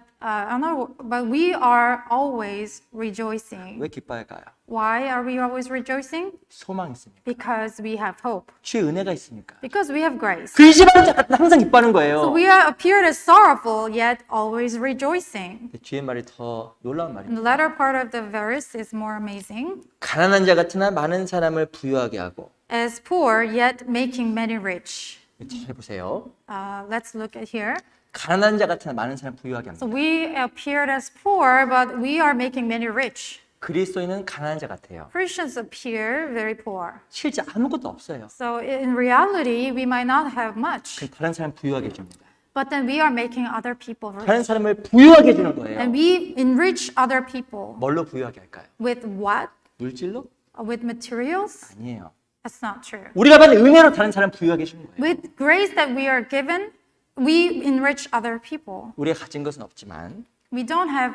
we are always rejoicing. 왜 기뻐할까요? Why are we always rejoicing? 소망이 있으니까. Because we have hope. 주의 은혜가 있으니까. Because we have grace. 근심하는 자 같은 항상 기뻐하는 거예요. So we appear as sorrowful yet always rejoicing. 근데 뒤에 말이 더 놀라운 And 말입니다. the latter part of the verse is more amazing. 가난한 자 같으나 많은 사람을 부유하게 하고. As poor yet making many rich. 잘 보세요. Let's look at here. 가난한 자 같은 많은 사람 부유하게 So 합니다. we appeared as poor, but we are making many rich. 그리스도인은 가난한 자 같아요. Christians appear very poor. 실제 아무것도 없어요. So in reality, we might not have much, 그럼 다른 사람 부유하게 해줍니다. but then we are making other people 다른 rich. 사람을 부유하게 해주는 거예요. And we enrich other people. 뭘로 부유하게 할까요? With what? 물질로? With materials? 아니에요. That's not true. 우리가 받은 은혜로 다른 사람 부유하게 해주는 거예요. With grace that we are given, we enrich other people. 우리가 가진 것은 없지만 We don't have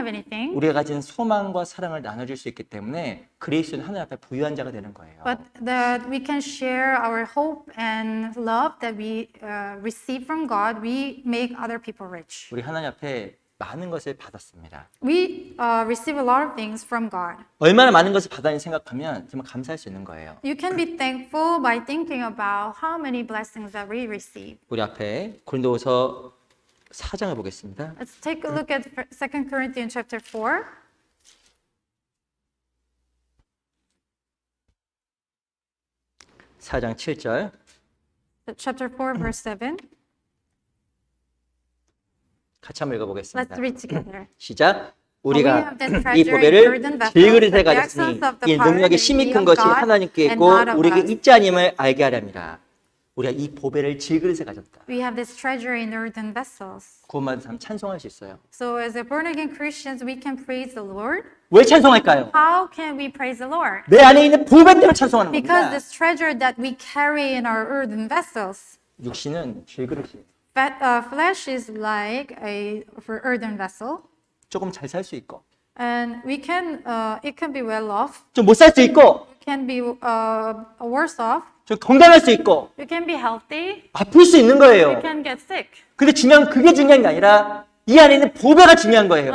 anything, 우리가 가진 소망과 사랑을 나눠줄 수 있기 때문에 그리스도는 하나님 앞에 부유한 자가 되는 거예요. but that we can share our hope and love that we receive from God. We make other people rich. 우리 하나님 앞에 많은 것을 받았습니다. We receive a lot of things from God. 얼마나 많은 것을 받았는지 생각하면 정말 감사할 수 있는 거예요. You can be thankful by thinking about how many blessings that we receive. 우리 앞에 고린도후서 4장을 보겠습니다. Let's take a look at 2 Corinthians chapter 4. 4장 7절 Chapter 4, verse 7. 같이 한번 Let's 읽어보겠습니다. read together. 시작. We 우리가 have this 이 treasure in 보배를 earthen vessels, 질그릇에 the 가졌으니 essence of the 이 power 능력의 and 심히 beauty 큰 of 것이 God 하나님께 and 있고 not of 우리에게 us. 있지 아님을 알게 하렵니다. 우리가 이 보배를 질그릇에 가졌다. We have this treasure in earthen vessels. 구원받은 사람 찬송할 수 있어요. So as a born-again Christians, we can praise the Lord. 왜 찬송할까요? How can we praise the Lord? 내 안에 있는 보배 때문에 찬송하는 Because 겁니다. this treasure that we carry in our earthen vessels. 육신은 질그릇이에요. Flesh is like a earthen vessel. 조금 잘 살 수 있고 And it can be well off. 좀 못 살 수 있고 It can be worse off. 좀 건강할 수 있고 You can be healthy. 아플 수 있는 You 거예요. can get sick. 근데 그게 중요한 게 아니라 이 안에 있는 보배가 중요한 But 거예요.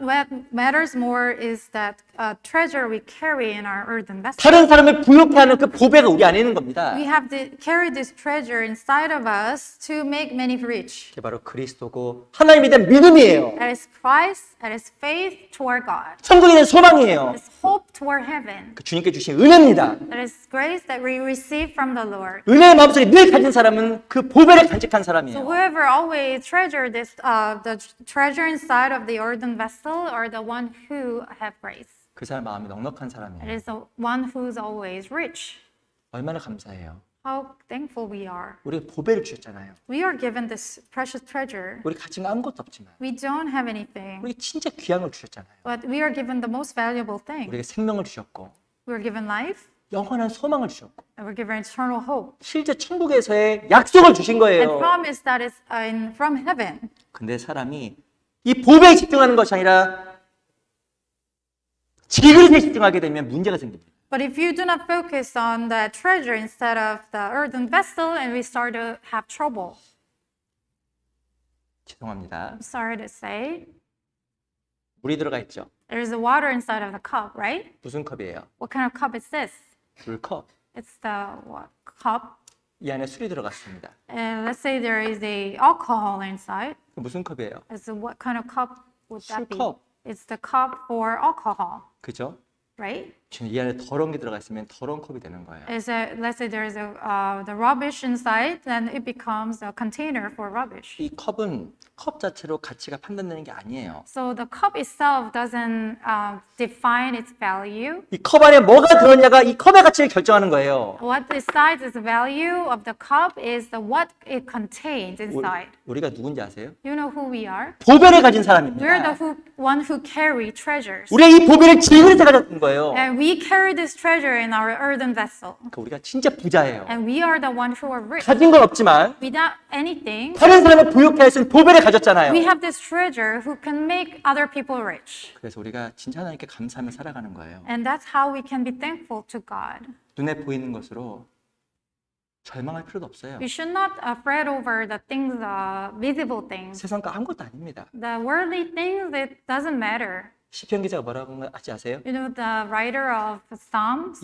what matters more is that treasure we carry in our earthen vessel. 다른 사람을 부욕해 하는 그 보배가 우리 안에 있는 겁니다. We have to carry this treasure inside of us to make many rich. 그게 바로 그리스도고 하나님에 대한 믿음이에요. That is Christ, that is faith toward God. 천국에 대한 소망이에요. That is hope toward heaven. 그 주님께 주신 은혜입니다. That is grace that we receive from the Lord. 은혜의 마음속에 늘 가진 사람은 그 보배를 간직한 So 사람이에요. whoever always treasure the treasure inside of the earthen vessel are the one who have grace. 그 사람 마음이 넉넉한 It 사람이에요. is the one who's always rich. 얼마나 감사해요. How thankful we are. 우리 보배를 주셨잖아요. We are given this precious treasure. 우리 가진 거 아무것도 없지만 We don't have anything, 우리 진짜 귀한 걸 주셨잖아요. but we are given the most valuable thing. 우리에게 생명을 주셨고 We are given life, 영원한 소망을 주셨고 and we're given eternal hope. 실제 천국에서의 약속을 주신 And 거예요. promise that is from heaven. 근데 사람이 이 보배에 집중하는 것이 아니라 질그릇에 집중하게 되면 문제가 생깁니다. But if you do not focus on the treasure instead of the earthen vessel, and we start to have trouble. 죄송합니다. I'm sorry to say. 물이 들어가 있죠. There is a water inside of the cup, right? 무슨 컵이에요? What kind of cup is this? 물컵. It's the what, cup. 이 안에 술이 들어갔습니다. And let's say there is a alcohol inside. 그 무슨 컵이에요? So what kind of cup would that be? 술컵. It's the cup for alcohol, 그죠? right? 지금 이 안에 더러운 게 들어가 있으면 더러운 컵이 되는 거예요. Let's say there is the rubbish inside, then it becomes a container for rubbish. 이 컵은 컵 자체로 가치가 판단되는 게 아니에요. So the cup itself doesn't define its value. 이 컵 안에 뭐가 들었냐가 이 컵의 가치를 결정하는 거예요. What decides the value of the cup is what it contains inside. 우리가 누군지 아세요? You know who we are? 보배를 가진 We're the 사람입니다. one who carry treasures. 우리가 이 보배를 질그릇에 가졌던 거예요. And we carry this treasure in our earthen vessel. 그러니까 우리가 진짜 부자예요. And we are the one who are rich. 가진 건 없지만 Without anything, 다른 사람을 부욕해 할 수 있는 보배를 가졌잖아요. we have this treasure who can make other people rich. 그래서 우리가 진짜 하나님께 감사하며 살아가는 거예요. And that's how we can be thankful to God. 눈에 보이는 것으로 절망할 필요도 없어요. We should not fret over the things, visible things. 세상 거 아무것도 아닙니다. The worldly things, it doesn't matter. 시편 기자가 뭐라고 한 거 아세요? You know, the writer of Psalm,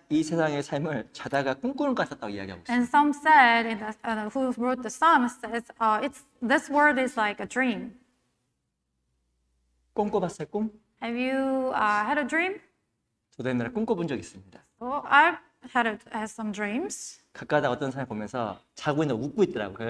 이 세상의 삶을 자다가 꿈꾸는 것 같았다고 이야기하고 있어요. and some said, who wrote the Psalm says, this world is like a dream. 꿈꿔봤어요, 꿈? Have you had a dream? 저도 옛날에 꿈꿔본 적 있습니다. Well, I've had some dreams. 가까이 어떤 사람을 보면서 자고 있는 웃고 있더라고요.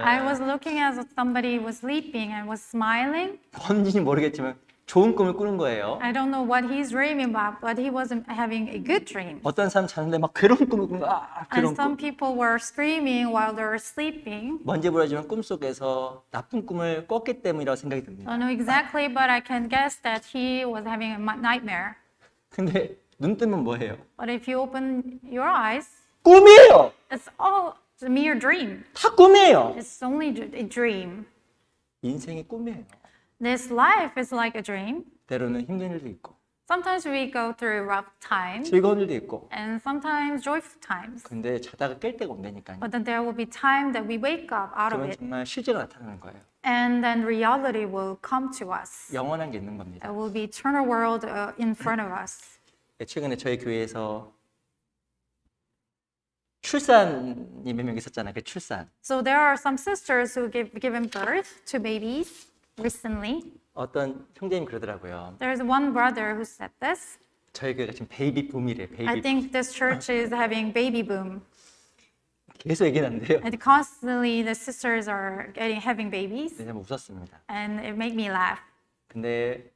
I was looking as if somebody was sleeping and was smiling. 뭔지는 모르겠지만 좋은 꿈을 꾸는 거예요. I don't know what he's dreaming about, but he wasn't having a good dream. 어떤 사람 자는데 막 괴로운 꿈을 꾸는 거야. And 괴로운 some 꿈. people were screaming while they were sleeping. 뭔지 모르지만 꿈속에서 나쁜 꿈을 꿨기 때문이라고 생각이 듭니다. I don't know exactly, but I can guess that he was having a nightmare. 근데 눈 뜨면 뭐예요? But if you open your eyes, 꿈이에요. it's all a mere dream. 다 꿈이에요. It's only a dream. 인생이 꿈이에요. This life is like a dream. 때로는 힘든 일도 있고 Sometimes we go through rough times 즐거운 일도 있고 and sometimes joyful times. 근데 자다가 깰 데가 없다니까요. But then there will be time that we wake up out of 그러면 it, 정말 실제가 나타나는 거예요. and then reality will come to us. 영원한 게 있는 겁니다. There will be eternal world in front of us. 최근에 저희 교회에서 출산이 몇 명 있었잖아요. 그 출산. So there are some sisters who given birth to babies recently. 어떤 형제님 그러더라고요. There's one brother who said this. 저희 교회가 지금 베이비 붐이래. I 베이비 붐. think this church is having baby boom. 계속 얘기하는데요. And constantly the sisters are having babies, 왜냐면 웃었습니다. and it made me laugh. 근데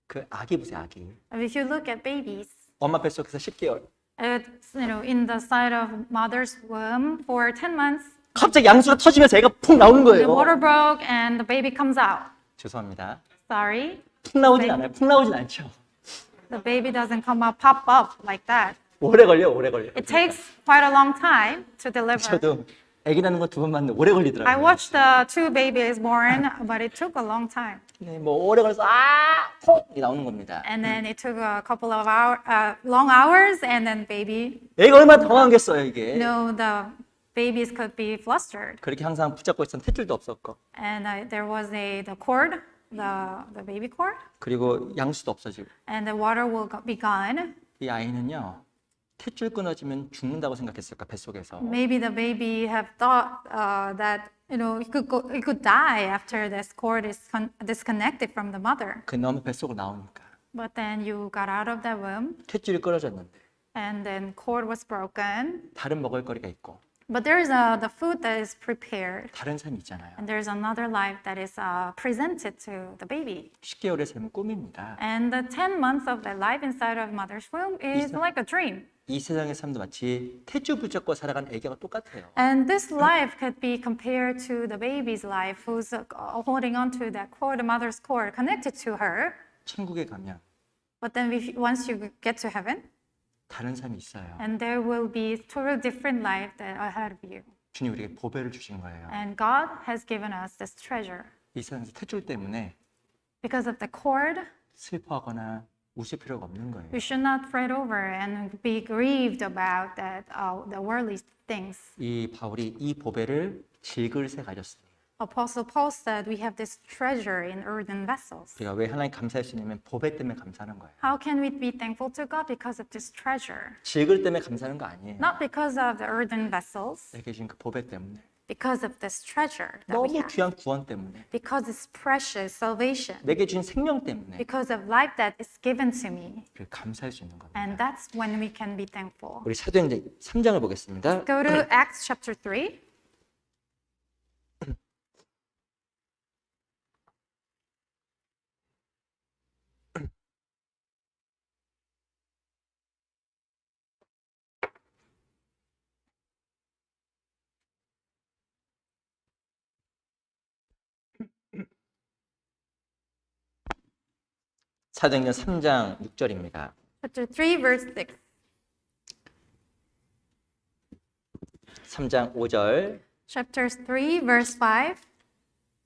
그 아기 보세요, 아기. If you look at babies, 엄마 뱃속에서 10개월. it's, in the side of mother's womb for 10 months, 갑자기 양수가 터지면서 애가 푹 나오는 the 거예요. water broke and the baby comes out. 죄송합니다. Sorry, 푹 나오진 않아요. 푹 나오진 않죠. the baby doesn't come out, pop up like that. 오래 걸려, 오래 걸려. It takes quite a long time to deliver. 저도 아기 낳는 거 2번 봤는데 오래 I 걸리더라고요. watched the 2 babies born, but it took a long time. 네, 뭐 오래 걸려서 폭 이게 나오는 겁니다. And then it took a couple of long hours, and then baby, 애가 얼마나 당황하겠어요, 이게. the babies could be flustered. 그렇게 항상 붙잡고 있었던 탯줄도 없었고 And there was the cord, the baby cord, 그리고 양수도 없어지고 and the water will be gone. 이 아이는요 탯줄 끊어지면 죽는다고 생각했을까 뱃속에서. Maybe the baby have thought that it could die after this cord is disconnected from the mother. 그 너무 뱃속으로 나오니까 But then you got out of the womb, 탯줄이 끊어졌는데 and then cord was broken. 다른 먹을거리가 있고 But there's the food that is prepared, 다른 삶이 있잖아요. and there's another life that is presented to the baby. 10개월의 삶은 꿈입니다. And the 10 months of the life inside of mother's womb is like a dream. 이 세상의 삶도 마치 탯줄 붙잡고 살아가는 애기와 똑같아요. And this life could be compared to the baby's life who's holding on to that cord, the mother's cord, connected to her. 천국에 가면 But then once you get to heaven, 다른 삶이 있어요. and there will be totally different life that ahead of you. 주님 우리에게 보배를 주신 거예요. And God has given us this treasure. 이 세상에서 탯줄 때문에 Because of the cord, 슬퍼하거나 우실 필요가 없는 거예요. we should not fret over and be grieved about that the worldly things. 이 바울이 이 보배를 질그릇에 가졌습니다. Apostle Paul said we have this treasure in earthen vessels. 우리가 왜 하나님 감사할 수 있냐면 보배 때문에 감사하는 거예요. How can we be thankful to God? Because of this treasure. 질그릇 때문에 감사하는 거 아니에요. Not because of the earthen vessels, 내게 주신 그 보배 때문에 because of this treasure that we 너무 have. 귀한 구원 때문에 Because it's precious salvation. 내게 주신 생명 때문에 Because of life that is given to me. 우리가 감사할 수 있는 겁니다. And that's when we can be thankful. 우리 사도행전 3장을 보겠습니다. Go to Acts chapter 3. 사도행전 3장 6절입니다. Chapter 3, verse 6. 3장 5절. Chapter 3, verse 5.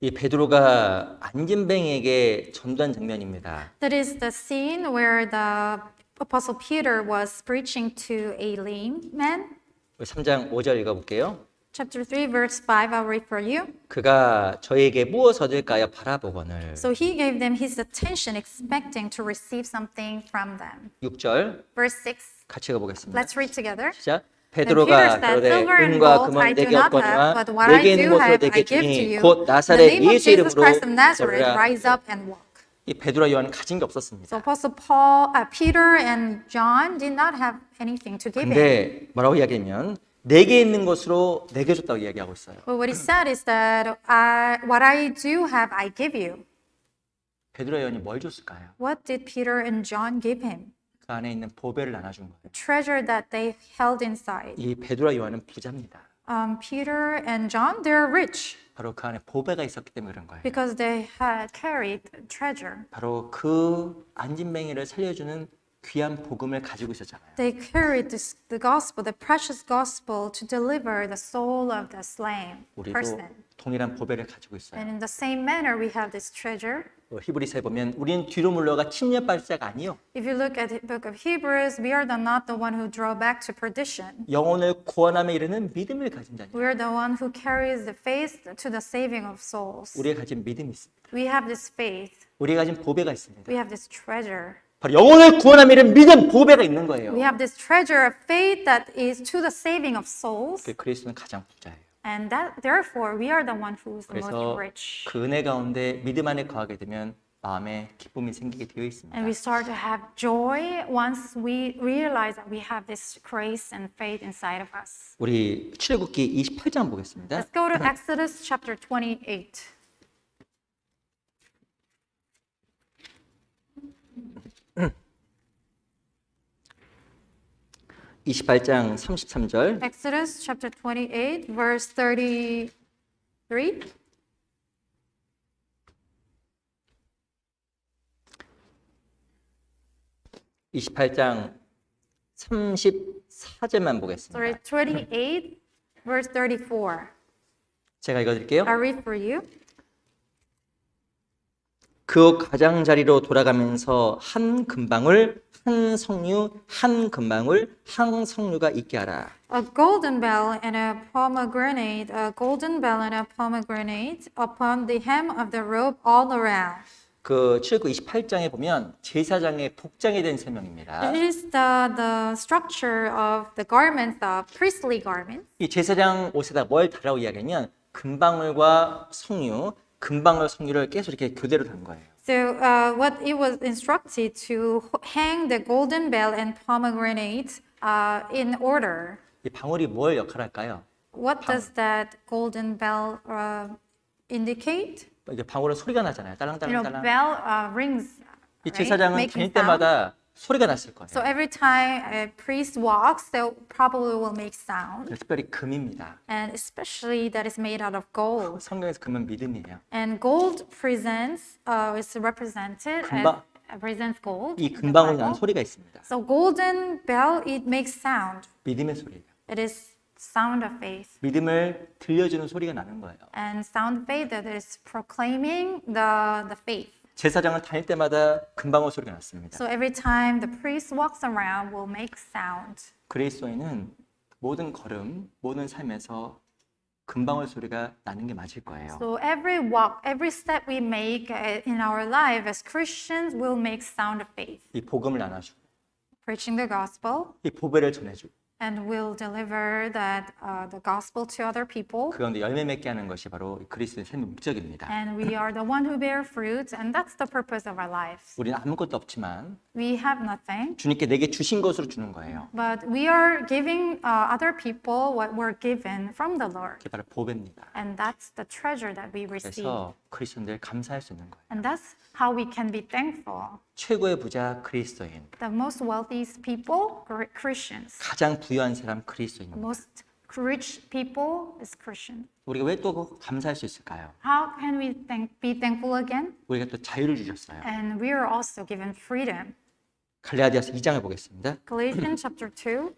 이 베드로가 안진뱅에게 전도한 장면입니다. That is the scene where the Apostle Peter was preaching to a lame man. 3장 5절 읽어볼게요. Chapter 3, verse 5, I'll read for you. 그가 저에게 무엇 얻을까요 바라보거늘. So he gave them his attention, expecting to receive something from them. 6절 Verse 6, 같이 읽어보겠습니다. let's read together. 시작. Then 베드로가 Peter said, 그러되 Silver and 은과 gold 금은 I do 내게 not 없거니와 have, but what I 내게 있는 do 것으로 have 내게 I give to 주니 you. 곧 In the 나사렛 name of 예수 Jesus 이름으로 Christ of Nazareth, 걸으라. rise up and walk. 이 베드로와 요한은 가진 게 없었습니다. So Apostle Peter and John did not have anything to give him. 근데 뭐라고 이야기하면 내게 있는 것으로 내게 줬다고 이야기하고 있어요. But what he said is that what I do have, I give you. 베드로 요한이 뭘 줬을까요? What did Peter and John give him? 그 안에 있는 보배를 나눠준 거예요. Treasure that they held inside. 이 베드로와 요한은 부자입니다. Peter and John, they're rich 바로 그 안에 보배가 있었기 때문에 그런 거예요. because they had carried treasure. 바로 그 안진뱅이를 살려주는 귀한 복음을 가지고 있었잖아요. They carried the gospel, the precious gospel, to deliver the soul of the slain 우리도 person. 동일한 보배를 가지고 있어요. And in the same manner, we have this treasure. 히브리서에 보면 우리는 뒤로 물러가 침략받을 자가 아니요 If you look at the book of Hebrews, we are not the one who draw back to perdition. 영혼을 구원함에 이르는 믿음을 가진 자니. We are the one who carries the faith to the saving of souls. 우리가 가진 믿음이 있습니다. We have this faith. 우리가 가진 보배가 있습니다. We have this treasure. 바로 영혼을 구원함에 이르는 믿음, 보배가 있는 거예요. We have this treasure of faith that is to the saving of souls. 그 그리스도는 가장 부자예요. And that, therefore, we are the one who is the most 그래서 rich. 그 은혜 가운데 믿음 안에 거하게 되면 마음에 기쁨이 생기게 되어 있습니다. And we start to have joy once we realize that we have this grace and faith inside of us. 우리 출애굽기 28장 보겠습니다. Let's go to Exodus chapter 28. (28장 33절) Exodus chapter 28, verse 33. (28장 34절만 보겠습니다. Sorry, 28, verse 34. 제가 읽어드릴게요. I'll read for you. 그 가장자리로 돌아가면서 한 금방울, 한 석류, 한 금방울, 한 석류가 있게 하라. A golden bell and a pomegranate, a golden bell and a pomegranate upon the hem of the robe all around. 그 출애굽 28장에 보면 제사장의 복장에 대한 설명입니다. It is the structure of the garments, the priestly garments. 이 제사장 옷에다 뭘 달라고 이야기하면 금방울과 석류, 금방울 석류를 계속 이렇게 교대로 단 거예요. So what it was instructed to hang the golden bell and pomegranate in order. 이 방울이 뭘 역할할까요? What does that golden bell indicate? 이게 방울은 소리가 나잖아요. You know, 딸랑딸랑딸랑. bell rings. 이 Right? 제사장은 Making 다닐 sound. 때마다 소리가 났을 거예요. So every time a priest walks, they probably will make sound. 특별히 금입니다. And especially that is made out of gold. 성경에서 금은 믿음이에요. And gold presents is represented 금방- as represents gold. 이 in the 금방울 나는 Bible. 소리가 있습니다. So golden bell, it makes sound. 믿음의 소리예요. It is sound of faith. 믿음을 들려주는 소리가 나는 거예요. And sound of faith that is proclaiming the faith. 제사장을 다닐 때마다 금방울 소리가 났습니다. So every time the priest walks around will make sound. 그리스도인은 모든 걸음, 모든 삶에서 금방울 소리가 나는 게 맞을 거예요. So every walk, every step we make in our life as Christians will make sound of faith. 이 복음을 나눠주고, Preaching the gospel 이 보배를 전해주고, and will deliver that the gospel to other people. 그 가운데 열매 맺게 하는 것이 바로 그리스도의 삶의 목적입니다. And we are the one who bear fruit, and that's the purpose of our lives. 우리는 아무것도 없지만 We have nothing, 주님께 내게 주신 것으로 주는 거예요. but we are giving other people what we're given from the Lord. 그게 바로 보배입니다. And that's the treasure that we receive. 그래서 그리스도인들 감사할 수 있는 거예요. And that's how we can be thankful. 최고의 부자 그리스도인, The most wealthiest people, Christians. 가장 부유한 사람 The 그리스도인입니다. most rich people is Christian. 우리가 왜 또 감사할 수 있을까요? How can we be thankful again? 우리가 또 자유를 주셨어요. And we are also given freedom. 갈라디아서 2장을 보겠습니다. Galatians chapter 2.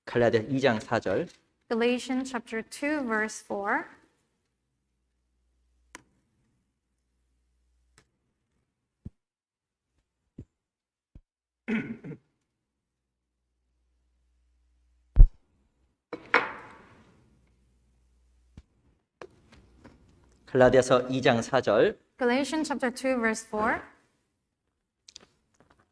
갈라디아 2장 4절. Galatians chapter 2, verse 4. 갈라디아서 2장 4절. Galatians chapter 2, verse 4.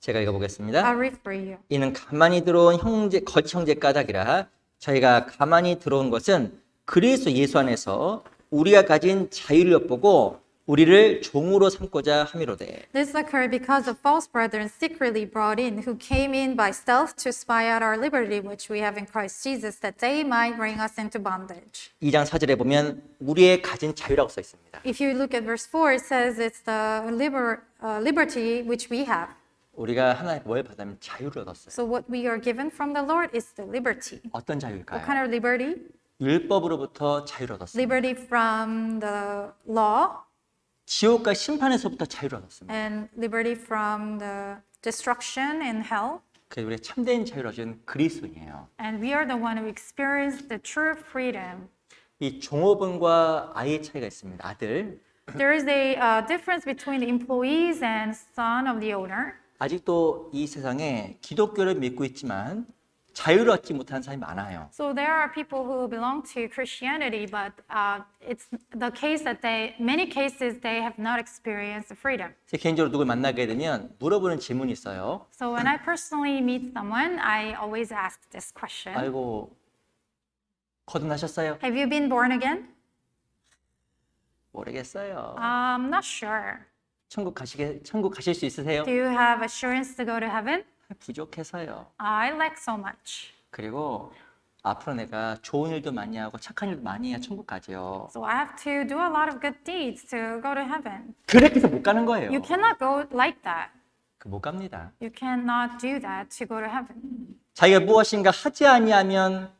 제가 읽어보겠습니다. I'll read for you. 이는 가만히 들어온 거짓 형제 까닭이라 저희가 가만히 들어온 것은 그리스도 예수 안에서 우리가 가진 자유를 엿보고 우리를 종으로 삼고자 함이로되 This occurred because of false brethren secretly brought in, who came in by stealth to spy out our liberty which we have in Christ Jesus, that they might bring us into bondage. 2장 4절에 보면 우리의 가진 자유라고 써 있습니다. If you look at verse 4, it says it's the liberty which we have. 우리가 하나님 뭘 받으면 자유를 얻었어요. So what we are given from the Lord is the liberty. 어떤 What 자유일까요? kind of liberty? 율법으로부터 자유를 얻었습니다. Liberty from the law 지옥과 심판에서부터 자유를 얻었습니다. and liberty from the destruction in hell. 그래서 우리가 참된 자유를 얻은 그리스도인이에요. And we are the one who experienced the true freedom. 이 종업원과 아이의 차이가 있습니다. 아들. There is a difference between the employees and son of the owner. 아직도 이 세상에 기독교를 믿고 있지만 자유를 얻지 못하는 사람이 많아요. So there are people who belong to Christianity, but it's the case that many cases they have not experienced freedom. 제 개인적으로 누굴 만나게 되면 물어보는 질문이 있어요. So when I personally meet someone, I always ask this question. 아이고, 거듭나셨어요? Have you been born again? 모르겠어요. I'm not sure. 천국 가실 수 있으세요? Do you have assurance to go to heaven? 부족해서요. I lack so much. 그리고 앞으로 내가 좋은 일도 많이 하고 착한 일도 많이 해야 천국 가죠. So I have to do a lot of good deeds to go to heaven. 그렇게 해서 못 가는 거예요. You cannot go like that. 못 갑니다. You cannot do that to go to heaven. 자기가 무엇인가 하지 아니하면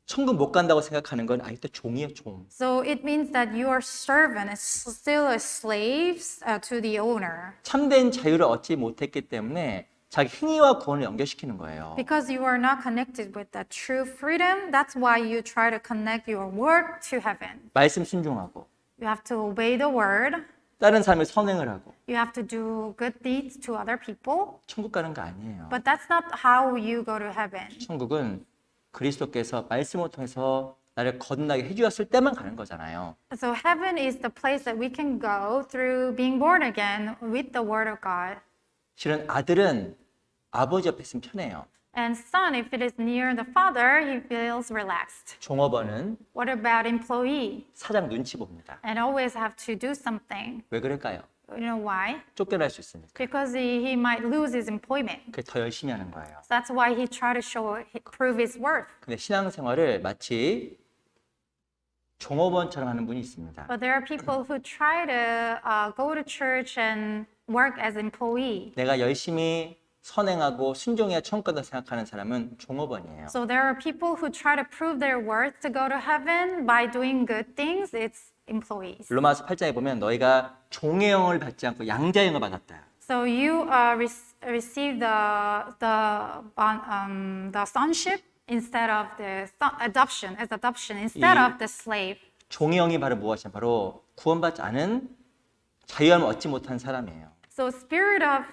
천국 못 간다고 생각하는 건 아직도 종이에요, 종. So it means that your servant is still a slave to the owner. 참된 자유를 얻지 못했기 때문에 자기 행위와 구원을 연결시키는 거예요. Because you are not connected with that true freedom, that's why you try to connect your work to heaven. 말씀 순종하고 You have to obey the word. 다른 사람을 선행을 하고 You have to do good deeds to other people. 천국 가는 거 아니에요. But that's not how you go to heaven. 천국은 그리스도께서 말씀을 통해서 나를 거듭나게 해주었을 때만 가는 거잖아요. So heaven is the place that we can go through being born again with the word of God. 실은 아들은 아버지 옆에 있으면 편해요. And son, if it is near the father, he feels relaxed. 종업원은 What about employee? 사장 눈치 봅니다. And always have to do something. 왜 그럴까요? You know why? 쫓겨날 수 있으니까. Because he might lose his employment. 그래서 더 열심히 하는 거예요. So that's why he tried to prove his worth. 근데 신앙생활을 마치 종업원처럼 하는 분이 있습니다. But there are people who try to go to church and work as employee. 내가 열심히 선행하고 순종해야 천국 간다고 생각하는 사람은 종업원이에요. So there are people who try to prove their worth to go to heaven by doing good things. It's employees. 로마서 8장에 보면 너희가 종의 영을 받지 않고 양자의 영을 받았다. So you receive the sonship instead of the adoption instead of the slave. 종의 영이 바로 무엇이냐? 바로 구원받지 않은 자유함을 얻지 못한 사람이에요. So spirit of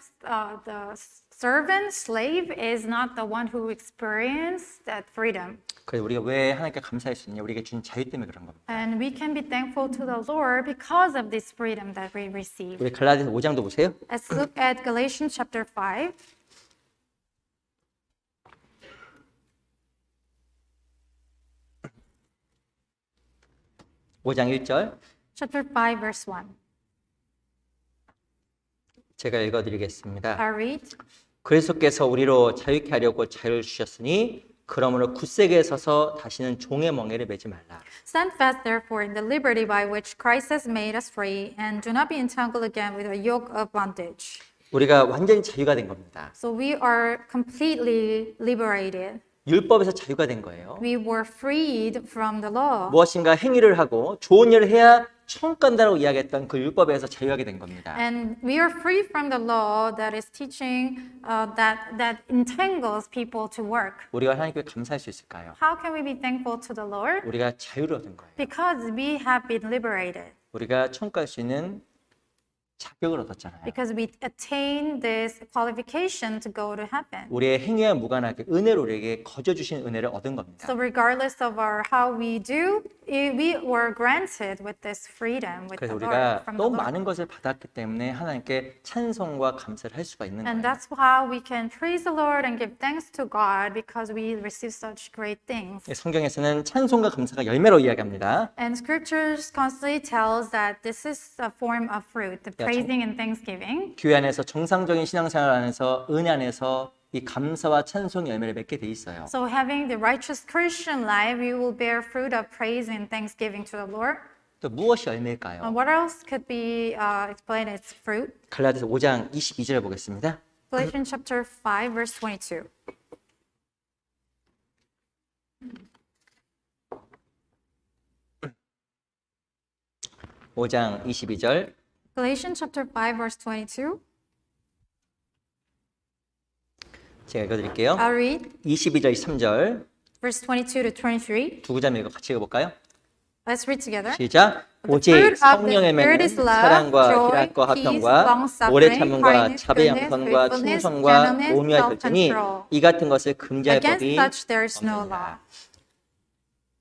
the servant, slave is not the one who experienced that freedom. 그래서 우리가 왜 하나님께 감사할 수 있냐? 우리가 준 자유 때문에 그런 겁니다. And we can be thankful to the Lord because of this freedom that we receive. 우리 갈라디아서 5장도 보세요. Let's look at Galatians chapter 5. 오 장 1절 Chapter 5, verse 1. 제가 읽어드리겠습니다. I read. 그리스도께서 우리로 자유케 하려고 자유를 주셨으니 그러므로 굳세게 서서 다시는 종의 멍에를 매지 말라. Stand fast, therefore, in the liberty by which Christ has made us free, and do not be entangled again with a yoke of bondage. 우리가 완전히 자유가 된 겁니다. So we are completely liberated. 율법에서 자유가 된 거예요. We were freed from the law. 무엇인가 행위를 하고 좋은 일을 해야 천국 간다고 이야기했던 그 율법에서 자유하게 된 겁니다. And we are free from the law that is teaching that entangles people to work. 우리가 하나님께 감사할 수 있을까요? How can we be thankful to the Lord? 우리가 자유를 얻은 거예요. Because we have been liberated. 우리가 천국 갈 수 있는 자격을 얻었잖아요. Because we attain this qualification to go to heaven. 우리의 행위와 무관하게 은혜로 우리에게 거저 주신 은혜를 얻은 겁니다. So regardless of how we do, we were granted with this freedom with 그래서 the Lord, 우리가 from the 너무 Lord. 많은 것을 받았기 때문에 하나님께 찬송과 감사를 할 수가 있는 And 거예요. that's how we can praise the Lord and give thanks to God because we receive such great things. 성경에서는 찬송과 감사가 열매로 이야기합니다. And scriptures constantly tells that this is a form of fruit, the praising and thanksgiving. 교회 안에서 정상적인 신앙생활 안에서 은혜 안에서 이 감사와 찬송의 열매를 맺게 돼 있어요. So having the righteous Christian life, we will bear fruit of praise and thanksgiving to the Lord. 또 무엇이 열매일까요? What else could be explained as fruit? 갈라디아서 5장 22절 보겠습니다. Galatians chapter 5, verse 22. 오장 22절 Galatians chapter 5, verse 22. 제가 읽어드릴게요. I'll read 22절 3절 verse 22 to 23. 두 구절 읽어 같이 읽어볼까요? Let's read together. 시작. The 오직 fruit of the 성령의 Spirit 매는 is love, 사랑과 joy, 희락과 peace, 화평과 long-suffering, 오래 참음과 kindness, 자비 goodness, 양선과 faithfulness, 충성과 gentleness, 온유할 결정이 self-control. 이 같은 것을 금지할 Against 법이 such there is no law. 없느니라.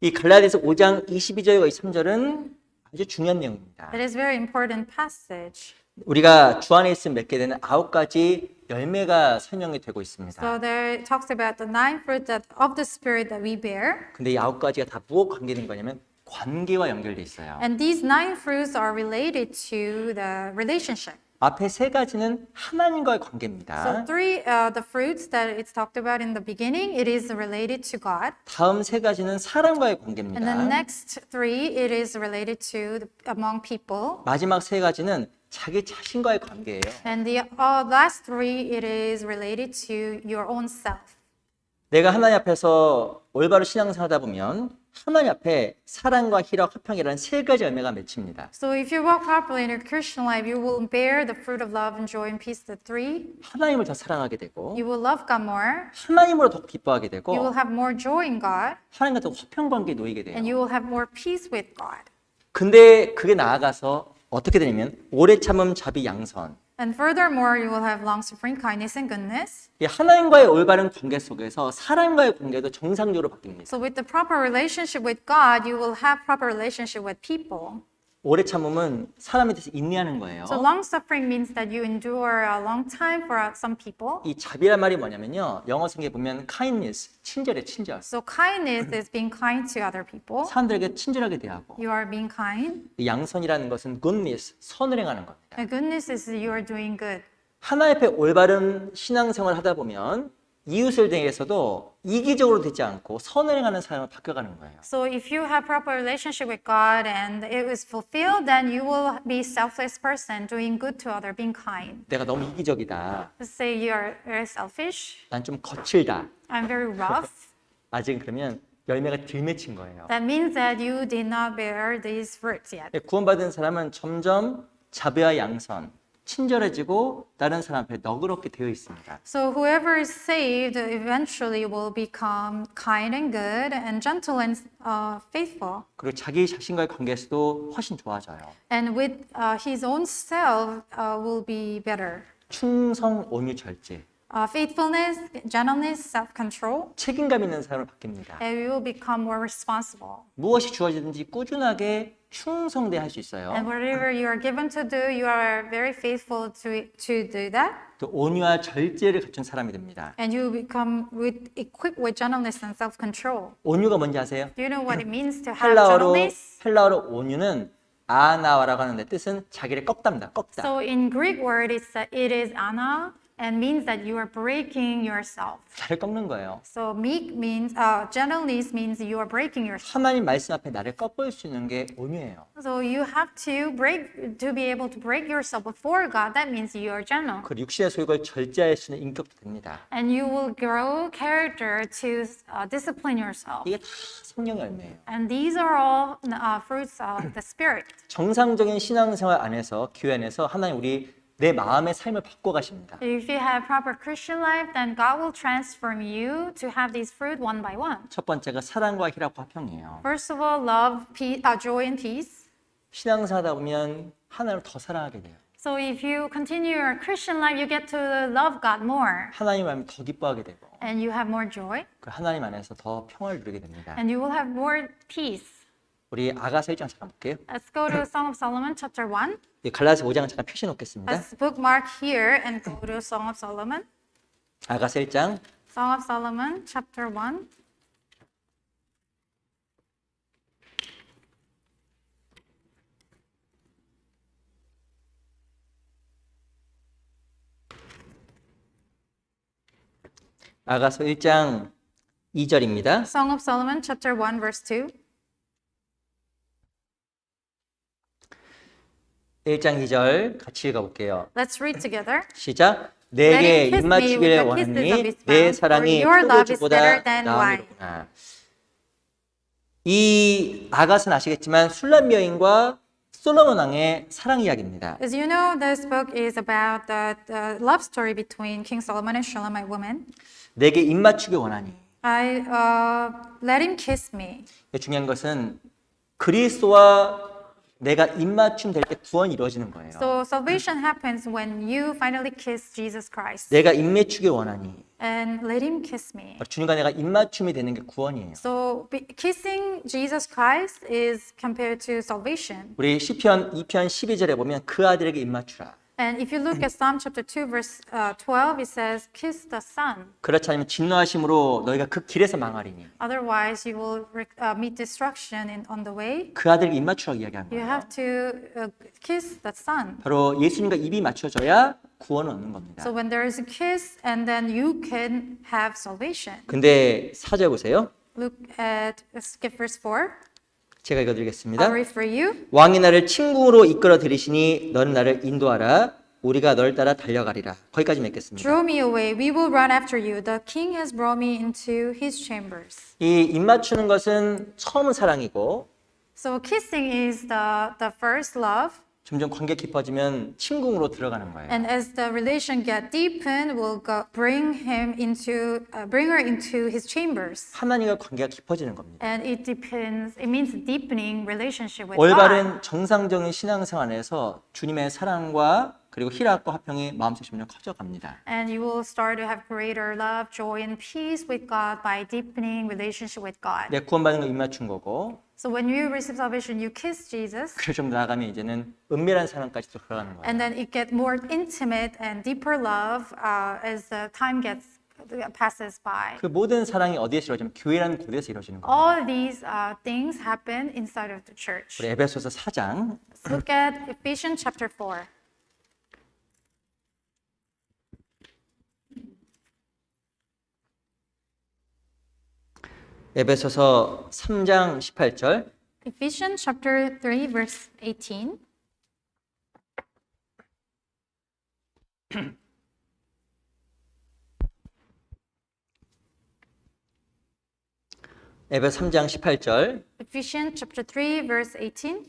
이 갈라디아서 5장 22절과 23절은 아주 중요한 내용입니다. It is very important passage. 우리가 주 안에 있으면 맺게 되는 9가지 열매가 설명이 되고 있습니다. So there it talks about the 9 fruits of the Spirit that we bear. 근데 이 9가지가 다 무엇 관계된 거냐면 관계와 연결돼 있어요. And these 9 fruits are related to the relationship. 앞에 3가지는 하나님과의 So 관계입니다. the fruits that it's talked about in the beginning, it is related to God. 다음 3가지는 사람과의 And the 관계입니다. next 3, it is related to among people. 마지막 3가지는 자기 자신과의 관계예요. And the last 3, it is related to your own self. 내가 하나님 앞에서 올바로 신앙생활하다 보면 하나님 앞에 사랑과 희락, 화평이라는 3가지 열매가 맺힙니다. So if you walk properly in your Christian life, you will bear the fruit of love and joy and peace, the 3. 하나님을 더 사랑하게 되고 You will love God more. 하나님으로 더 기뻐하게 되고 You will have more joy in God. 하나님과 더 화평 관계에 놓이게 돼요. And you will have more peace with God. 근데 그게 나아가서 어떻게 되냐면 오래 참음, 자비, 양선. And furthermore, you will have long-suffering, kindness, and goodness. 이 하나님과의 올바른 관계 속에서 사람과의 관계도 정상적으로 바뀝니다. So with the proper relationship with God, you will have proper relationship with people. 오래 참음은 사람에 대해서 인내하는 거예요. So long-suffering means that you endure a long time for some people. 이 자비란 말이 뭐냐면요. 영어 성경에 보면 kindness, 친절해, 친절. So kindness is being kind to other people. 사람들에게 친절하게 대하고 You are being kind. 이 양선이라는 것은 goodness, 선을 행하는 겁니다. And goodness is you are doing good. 하나님 앞에 올바른 신앙생활을 하다 보면 이웃을 대해서도 이기적으로 되지 않고 선을 행하는 사람을 바뀌어가는 거예요. So if you have proper relationship with God and it is fulfilled, then you will be selfless person doing good to other, being kind. 내가 너무 이기적이다. Let's say you are very selfish. 난 좀 거칠다. I'm very rough. 아직 그러면 열매가 덜 맺힌 거예요. That means that you did not bear these fruits yet. 구원받은 사람은 점점 자비와 양선, 친절해지고 다른 사람 앞에 너그럽게 되어 있습니다. So whoever is saved eventually will become kind and good and gentle and faithful. 그리고 자기 자신과의 관계에서도 훨씬 좋아져요. And with his own self will be better. 충성, 온유, 절제. Faithfulness, gentleness, self-control. 책임감 있는 사람을 바뀝니다. And we will become more responsible. 무엇이 주어지든지 꾸준하게 충성돼 할 수 있어요. And whatever you are given to do, you are very faithful to do that. 또 온유와 절제를 갖춘 사람이 됩니다. And you become equipped with gentleness and self-control. 온유가 뭔지 아세요? Do you know what it means to have 헬라어로 gentleness? 온유는 아나와라고 하는데 뜻은 자기를 꺾답니다. 꺾다. So in Greek word, it is ana and means that you are breaking yourself. 나를 꺾는 거예요. So meek means, gentleness means you are breaking yourself. 하나님 말씀 앞에 나를 꺾을 수 있는 게 온유예요. So you have to be able to break yourself before God. That means you are gentle. 그 육신의 소욕을 절제할 수 있는 인격도 됩니다. And you will grow character to discipline yourself. 이게 다 성령의 열매예요. And these are all fruits of the Spirit. 정상적인 신앙생활 안에서 교회 안에서 하나님 내 마음의 삶을 바꿔 가십니다. If you have proper Christian life, then God will transform you to have these fruit one by one. 첫 번째가 사랑과 희락과 화평이에요. First of all, love, peace, joy, and peace. 신앙생활하다 보면 하나님을 더 사랑하게 돼요. So if you continue your Christian life, you get to love God more, 하나님 안에 더 기뻐하게 되고 and you have more joy, 그 하나님 안에서 더 평화를 누리게 됩니다. and you will have more peace. 우리 아가서 1장 잠깐 볼게요. Let's go to Song of Solomon, chapter 1. 이 갈라디아서 5장 잠깐 표시 놓겠습니다. Let's bookmark here and go to Song of Solomon. 아가서 1장 Song of Solomon, chapter 1. 아가서 1장 2절입니다. Song of Solomon, chapter 1, verse 2. 1장 2절 같이 읽어볼게요. Let's read together. 시작. Let 내게 him kiss 입 me 맞추기를 with the kisses of 원하니 his 내 mouth, 사랑이 for your love is 포도주보다 better than 나음이로구나. 이 아가서는 아시겠지만 술람 여인과 솔로몬 왕의 사랑 이야기입니다. As you know, this book is about the love story between King Solomon and Shulamite woman. 내게 입 맞추기 원하니. Let him kiss me. 중요한 것은 그리스도와 내가 입맞춤 될 때 구원이 이루어지는 거예요. So salvation happens when you finally kiss Jesus Christ. 내가 입맞추기 원하니. And let him kiss me. 주님과 내가 입맞춤이 되는 게 구원이에요. So kissing Jesus Christ is compared to salvation. 우리 시편 2편 12절에 보면 그 아들에게 입맞추라. And if you look at Psalm chapter 2 verse 12, it says, kiss the Son. 그렇지 않으면 진노하심으로 너희가 그 길에서 망하리니. Otherwise, you will meet destruction on the way. 그 아들에게 입맞추라고 이야기하는 You 거예요. have to kiss the Son. 바로 예수님과 입이 맞춰져야 구원을 얻는 겁니다. So when there is a kiss, and then you can have salvation. 근데 4절 보세요. Look at, skip verse 4. 제가 읽어드리겠습니다. I'll read for you. 왕이 나를 친궁으로 이끌어 들이시니 너는 나를 인도하라. 우리가 널 따라 달려가리라. 거기까지 맺겠습니다. Draw me away, we will run after you. The king has brought me into his chambers. 이 입맞추는 것은 처음은 사랑이고 So kissing is the first love. 점점 관계 깊어지면 친궁으로 들어가는 거예요. And as the relation get deepened, we'll bring her into his chambers. 하나님과 관계가 깊어지는 겁니다. And it depends. It means deepening relationship with God. 올바른 정상적인 신앙생활 안에서 주님의 사랑과 그리고 희락과 화평이 마음속 점점 커져갑니다. And you will start to have greater love, joy, and peace with God by deepening relationship with God. 내 구원받는 거 입맞춘 거고 So when you receive salvation, you kiss Jesus, 그래서 좀 나아가면 이제는 은밀한 사랑까지 들어가는 거예요. and then it gets more intimate and deeper love as the time passes by. 그 모든 사랑이 어디에서 이루어지면 교회라는 곳에서 이루어지는 겁니다. All these things happen inside of the church. 우리 에베소서 4장 Let's look at Ephesians chapter 4. 에베소서 3장 18절 Ephesians chapter 3, verse 18. 에베소 3장 18절 Ephesians chapter 3, verse 18.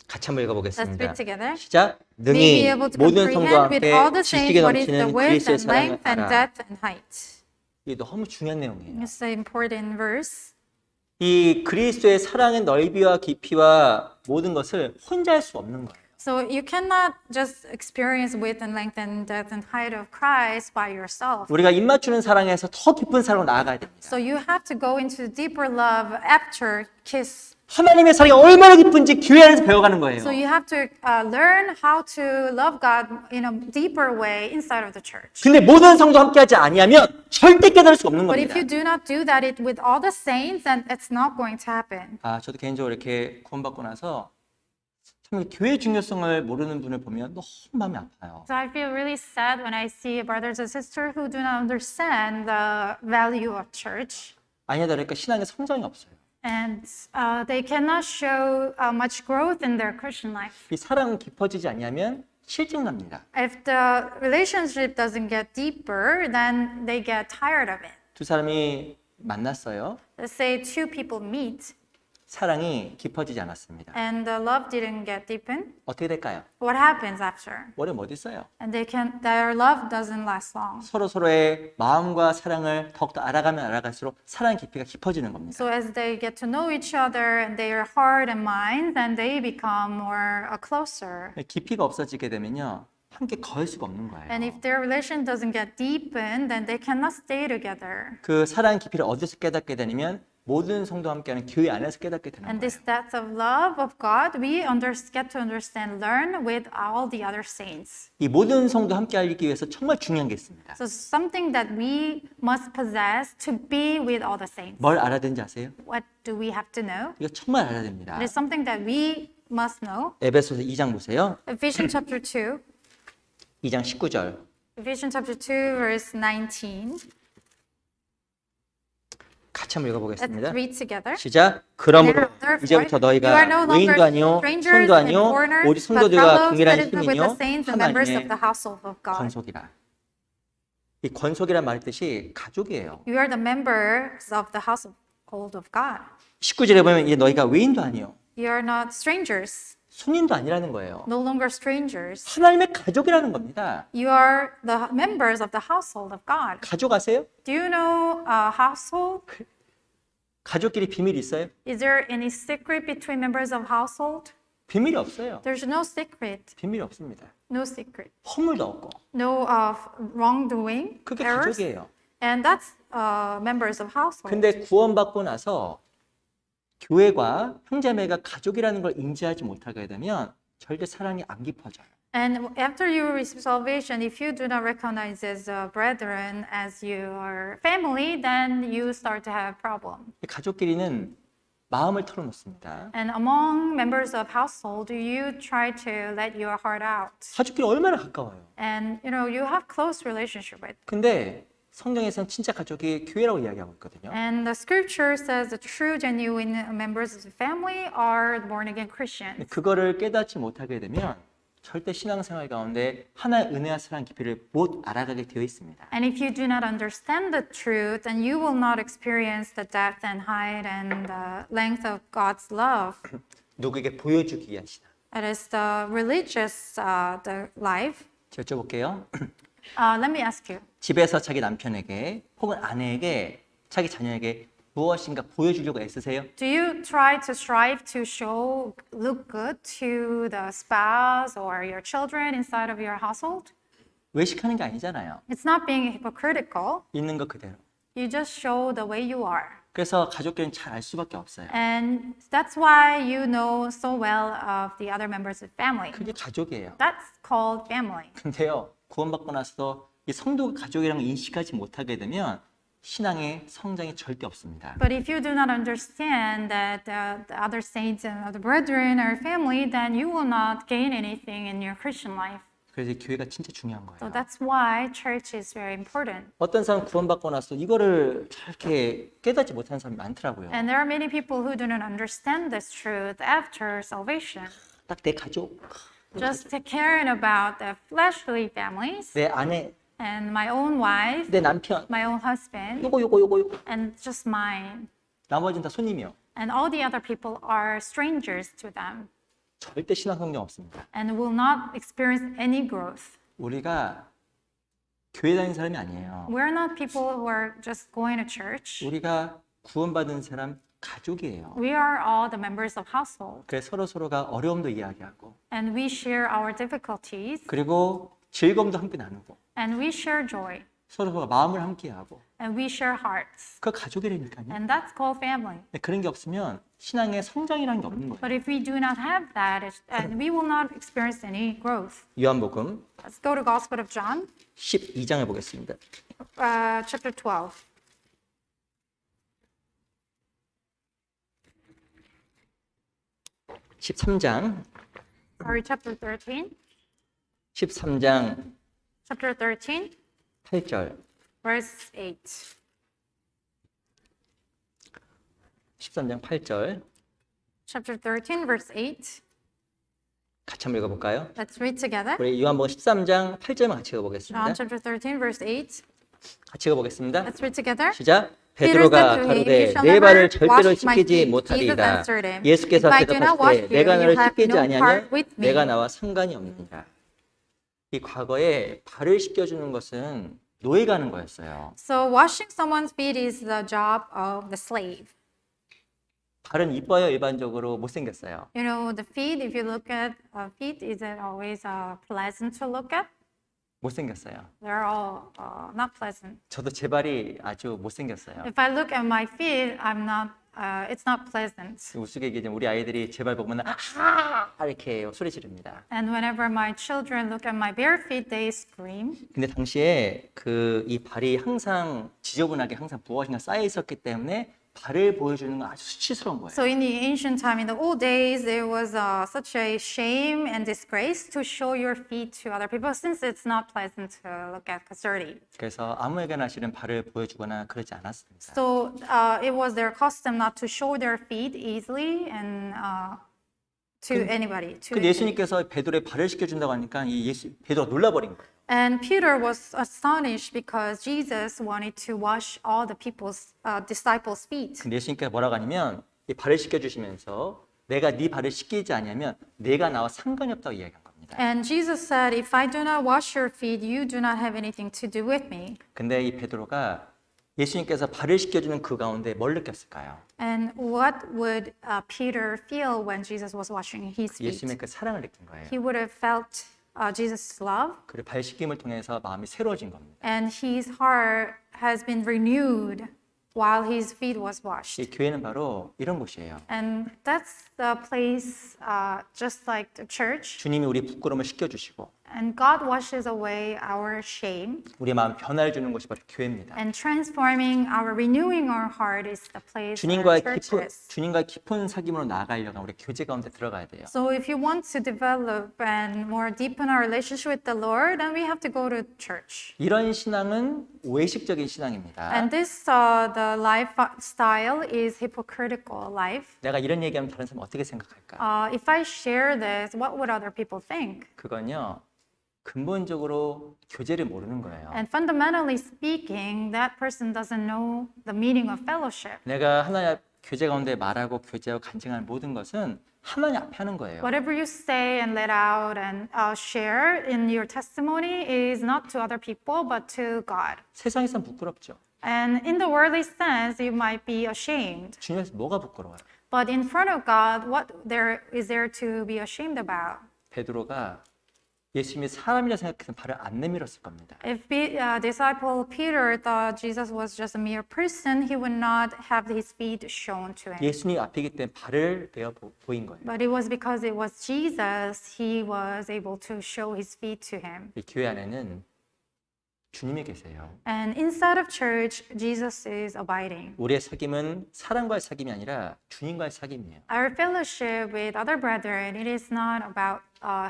같이 한번 Let's 읽어보겠습니다. read together. 시작. Be 능히 able to 모든 성도와 comprehend with 함께 all the saints 지식에 what is the 넘치는 width 그리스도의 and 사랑을 length and 알아. depth and height. 이게 너무 중요한 내용이에요. It's an important verse. 이 그리스도의 사랑의 넓이와 깊이와 모든 것을 혼자 할 수 없는 거예요. So you cannot just experience width and length and depth and height of Christ by yourself. 우리가 입맞추는 사랑에서 더 깊은 사랑으로 나아가야 됩니다. So you have to go into deeper love after kiss. 하나님의 사랑이 얼마나 깊은지 교회 안에서 배워가는 거예요. So you have to learn how to love God in a deeper way inside of the church. 근데 모든 성도 함께하지 아니하면 절대 깨달을 수 없는 But if 겁니다. you do not do that with all the saints, then it's not going to happen. 저도 개인적으로 이렇게 구원받고 나서 참 교회 중요성을 모르는 분을 보면 너무 마음이 아파요. So I feel really sad when I see brothers and sisters who do not understand the value of church. 아니야 다를까 신앙의 성장이 없어요. And they cannot show much growth in their Christian life. 이 사랑은 깊어지지 아니하면 실증납니다. If the relationship doesn't get deeper, then they get tired of it. 두 사람이 만났어요. Let's say two people meet 사랑이 깊어지지 않았습니다. and the love didn't get deepened. 어떻게 될까요? What happens after? 어려움 어디 있어요? And their love doesn't last long. 서로의 마음과 사랑을 더욱더 알아가면 알아갈수록 사랑의 깊이가 깊어지는 겁니다. So as they get to know each other and their heart and mind, then they become more closer. 깊이가 없어지게 되면요. 함께 거할 수가 없는 거예요. And if their relation doesn't get deepened, then they cannot stay together. 그 사랑 깊이를 어디서 깨닫게 되냐면 모든 성도와 함께하는 교회 안에서 깨닫게 되는 And 거예요. this depth of love of God, we get to understand, learn with all the other saints. 이 모든 성도 함께하기 위해서 정말 중요한 게 있습니다. So something that we must possess to be with all the saints. 뭘 알아야 되는지 아세요? What do we have to know? 이거 정말 알아야 됩니다. It is something that we must know. 에베소서 2장 보세요. Ephesians chapter 2. 2장 19절. Ephesians chapter 2, verse 19. 같이 한번 Let's 읽어보겠습니다. read together. 시작. 그러므로 Therefore, 이제부터 you are 너희가 no 외인도 longer 아니요 strangers 손도 and 아니요 foreigners, 오직 but 성도들과 fellow 동일한 citizens with the 시민이요 saints and members of 하나님의 the household of God. 권속이라. 이 권속이란 말 뜻이 가족이에요. You are the members of the household of God. 19절에 보면 이제 너희가 외인도 아니요 You are not strangers, 손님도 아니라는 거예요. no longer strangers. 하나님의 가족이라는 겁니다. You are the members of the household of God. 가족 아세요? Do you know a household? 가족끼리 비밀이 있어요? Is there any secret between members of household? 비밀이 없어요. There's no secret, 비밀이 없습니다. no secret, 허물도 없고. no wrongdoing, 그게 errors, 가족이에요. and that's members of household. 근데 구원받고 나서 교회가 형제매가 가족이라는 걸 인지하지 못하게 되면 절대 사랑이 안 깊어져요. And after you receive salvation, if you do not recognize as brethren, as your family, then you start to have problem. 가족끼리는 마음을 털어놓습니다. And among members of household, you try to let your heart out. 가족끼리 얼마나 가까워요. And you have close relationship with. 근데 성경에서는 진짜 가족이 교회라고 이야기하고 있거든요. And the scripture says the true, genuine members of the family are born again Christians. 그거를 깨닫지 못하게 되면 절대 신앙생활 가운데 하나의 은혜와 사랑 깊이를 못 알아가게 되어 있습니다. And if you do not understand the truth, then you will not experience the depth and height and the length of God's love. 누구에게 보여주기 위한 신앙. It is the religious the life. 여쭤볼게요. Let me ask you. 집에서 자기 남편에게 혹은 아내에게 자기 자녀에게 무엇인가 보여주려고 애쓰세요? Do you try to strive to look good to the spouse or your children inside of your household? 외식하는 게 아니잖아요. It's not being hypocritical. 있는 것 그대로. You just show the way you are. 그래서 가족끼리는 잘 알 수밖에 없어요. And that's why you know so well of the other members of family. 그게 가족이에요. That's called family. 근데요, 구원받고 나서도 이 성도가 가족이라는 걸 인식하지 못하게 되면 신앙의 성장이 절대 없습니다. But if you do not understand that the other saints and the brethren are family, then you will not gain anything in your Christian life. 그래서 이 교회가 진짜 중요한 So 거예요. that's why church is very important. 어떤 사람 구원받고 나서 이거를 이렇게 깨닫지 못하는 사람이 많더라고요. And there are many people who do not understand this truth after salvation. 딱 내 가족, Just caring about the fleshly families 내 아내, and my own wife, 내 남편, my own husband, 요거. and just mine. 나머지는 다 손님이요. And all the other people are strangers to them 절대 신앙 성장 없습니다. and will not experience any growth. 우리가 교회 다니는 사람이 아니에요. We're not people who are just going to church. 우리가 구원받은 사람 가족이에요. We are all the members of household, 그래서 서로가 어려움도 이야기하고 and we share our difficulties, 그리고 즐거움도 함께 나누고 and we share joy, 서로가 마음을 함께하고 and we share hearts, 그 가족이라니까요. and that's called family. 그런 게 없으면 신앙의 성장이라는 게 없는 거예요. But if we do not have that, we will not experience any growth. 요한복음 Let's go to Gospel of John, 12장을 보겠습니다. chapter 12. 13장 Sorry, chapter 13. 13장 Chapter 13, 8절. verse 8. 13장 8절. Chapter 13, verse 8. 같이 한번 읽어볼까요? Let's read together. 우리 요한복음 13장 8절만 같이 John 읽어보겠습니다. chapter 13, verse 8. 같이 읽어보겠습니다. Let's read together. 시작. Peter 베드로가 said to him, 가로되 "You shall 내 never 발을 절대로 wash my 씻기지 feet." 못하리이다. Jesus answered him, 예수께서 "If I do not wash 대답하시되 you, 내가 you 너를 have 씻기지 no 아니하면 part with me." 내가 나와 상관이 없느니라. 이 과거에 발을 씻겨주는 것은 노예가 하는 거였어요. So washing someone's feet is the job of the slave. 발은 이뻐요, 일반적으로 못생겼어요. You know, the feet, if you look at feet, is it always pleasant to look at? 못생겼어요. They're all not pleasant. 저도 제 발이 아주 못생겼어요. If I look at my feet, it's not pleasant. 우스갯소리는 우리 아이들이 제 발 보면 아 이렇게 소리 지릅니다. And whenever my children look at my bare feet, they scream. 근데 당시에 이 발이 항상 지저분하게 항상 무엇인가 쌓여 있었기 때문에 발을 보여주는 건 아주 수치스러운 거예요. So in the ancient time, in the old days, there was such a shame and disgrace to show your feet to other people, since it's not pleasant to look at because dirty. 그래서 아무에게나 실은 발을 보여주거나 그러지 않았습니다. So it was their custom not to show their feet easily and to anybody. 근데 예수님께서 베드로의 발을 씻겨준다고 하니까 베드로가 놀라버린 거예요. And Peter was astonished because Jesus wanted to wash all the disciples' feet. 근데 예수님께서 뭐라고 하냐면 이 발을 씻겨주시면서 내가 네 발을 씻기지 않으면 내가 나와 상관이 없다고 이야기한 겁니다. And Jesus said, "If I do not wash your feet, you do not have anything to do with me." 근데 이 베드로가 예수님께서 발을 씻겨주는 그 가운데 뭘 느꼈을까요? And what would Peter feel when Jesus was washing his feet? 예수님의 그 사랑을 느낀 거예요. He would have felt Jesus' love, 그리고 발 씻김을 통해서 마음이 새로워진 겁니다. and his heart has been renewed while his feet was washed. 이 교회는 바로 이런 곳이에요. And that's the place, just like the church. 주님이 우리 부끄러움을 씻겨주시고 And God washes away our shame. 우리의 마음 변화를 주는 곳이 바로 교회입니다. And renewing our heart is the place where church is. 주님과 깊은 사귐으로 나아가려면 우리 교제 가운데 들어가야 돼요. So if you want to develop and more deepen our relationship with the Lord, then we have to go to church. 이런 신앙은 외식적인 신앙입니다. And the lifestyle is hypocritical life. 내가 이런 얘기하면 다른 사람 어떻게 생각할까? If I share this, what would other people think? 그건요. 근본적으로 교제를 모르는 거예요. And fundamentally speaking, that person doesn't know the meaning of fellowship. 내가 하나님 교제 가운데 말하고 교제하고 간증하는 모든 것은 하나님 앞에 하는 거예요. Whatever you say and let out and share in your testimony is not to other people, but to God. 세상에선 부끄럽죠. And in the worldly sense, you might be ashamed. 주님께서 뭐가 부끄러워요? But in front of God, what is there to be ashamed about? 베드로가 예수님이 사람이라 생각해서 발을 안 내밀었을 겁니다. If disciple Peter thought Jesus was just a mere person, he would not have his feet shown to him. 예수님 앞이기 때문에 발을 내어 보인 거예요. But it was because it was Jesus, he was able to show his feet to him. 이 교회 안에는 주님이 계세요. And inside of church, Jesus is abiding. 우리의 사귐은 사람과의 사귐이 아니라 주님과의 사귐이에요. Our fellowship with other brethren, it is not about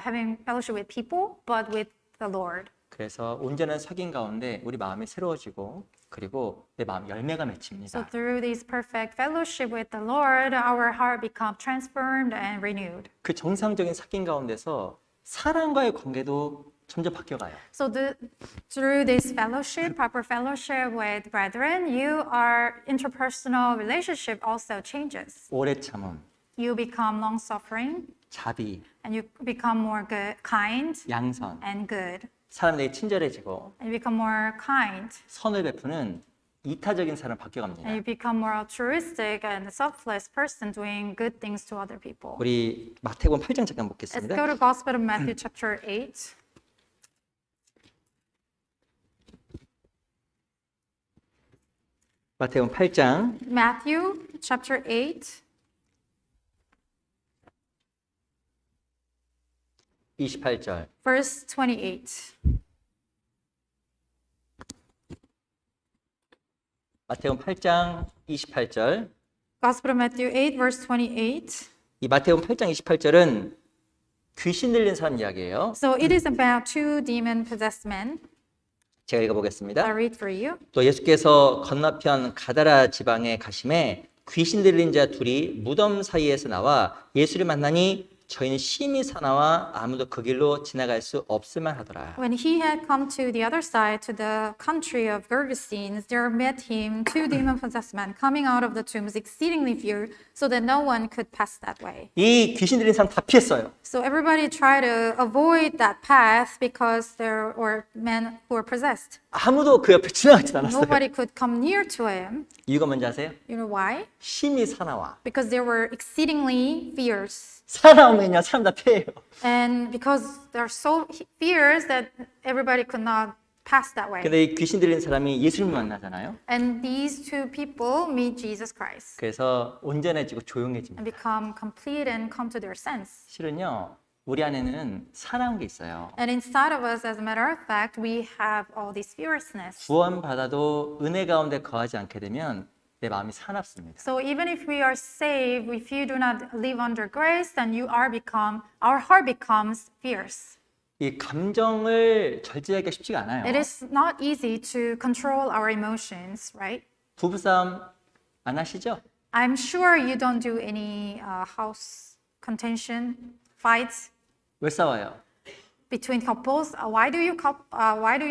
having fellowship with people, but with the Lord. 그래서 온전한 사귐 가운데 우리 마음이 새로워지고 그리고 내 마음 열매가 So 맺힙니다. through this perfect fellowship with the Lord, our heart becomes transformed and renewed. 그 정상적인 사귐 가운데서 사람과의 관계도 점점 바뀌어가요. So through this fellowship, proper fellowship with brethren, your interpersonal relationship also changes. 오래 참음, You become long-suffering, 자비, and you become more good, kind 양선, and good. 사람에게 친절해지고 And you become more kind, 선을 베푸는 이타적인 사람 and 바뀌어갑니다. you become more altruistic and selfless person doing good things to other people. 우리 마태복음 8장 잠깐 Let's 보겠습니다. go to Gospel of Matthew chapter 8. 마태복음 8장 Matthew chapter 8, 28절. verse 28. 마태복음 8장 28절. Gospel of Matthew 8, verse 28. 이 마태복음 8장 28절은 귀신 들린 사람 이야기예요. So it is about two demon-possessed men. 제가 I'll 읽어보겠습니다. read for you. 또 예수께서 건너편 가다라 지방에 가심에 귀신 들린 자 둘이 무덤 사이에서 나와 예수를 만나니 저희는 심히 사나와 아무도 그 길로 지나갈 수 없을만 하더라. When he had come to the other side, to the country of Gergesenes, there met him two demon-possessed men coming out of the tombs, exceedingly few, so that no one could pass that way. 이 귀신 들린 사람 다 피했어요. So everybody tried to avoid that path because there were men who were possessed. 아무도 그 옆에 지나가지 않았어요. Nobody could come near to him. 이유가 뭔지 아세요? You know why? 심히 사나와. Because they were exceedingly fierce. 살아오면요 사람 다 피해요. And because they're so fierce that everybody could not pass that way. 근데 이 귀신 들린 사람이 예수님을 만나잖아요. And these two people meet Jesus Christ 그래서 온전해지고 조용해집니다. and become complete and come to their sense. 실은요 우리 안에는 살아온 게 있어요. And inside of us, as a matter of fact, we have all this fierceness. 구원받아도 은혜 가운데 거하지 않게 되면 내 마음이 사납습니다. So even if we are saved, if you do not live under grace, then our heart becomes fierce. 이 감정을 절제하기가 쉽지가 않아요. It is not easy to control our emotions, right? 부부싸움 안 하시죠? I'm sure you don't do any house contention, fights 왜 싸워요? between couples. Why do you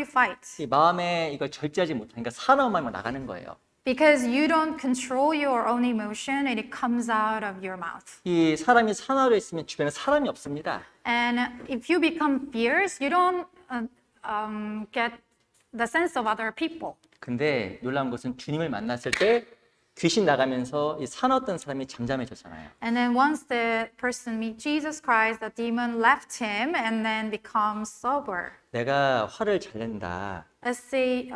fight? 이 마음에 이걸 절제하지 못하니까 사나움만 나가는 거예요. Because you don't control your own emotion and it comes out of your mouth. 이 사람이 사나워 있으면 주변에 사람이 없습니다. And if you become fierce, you don't get the sense of other people. 근데 놀라운 것은 주님을 만났을 때 귀신 나가면서 이 사나웠던 사람이 잠잠해졌잖아요. And then once the person meets Jesus Christ, the demon left him and then becomes sober. 내가 화를 잘 낸다. Let's say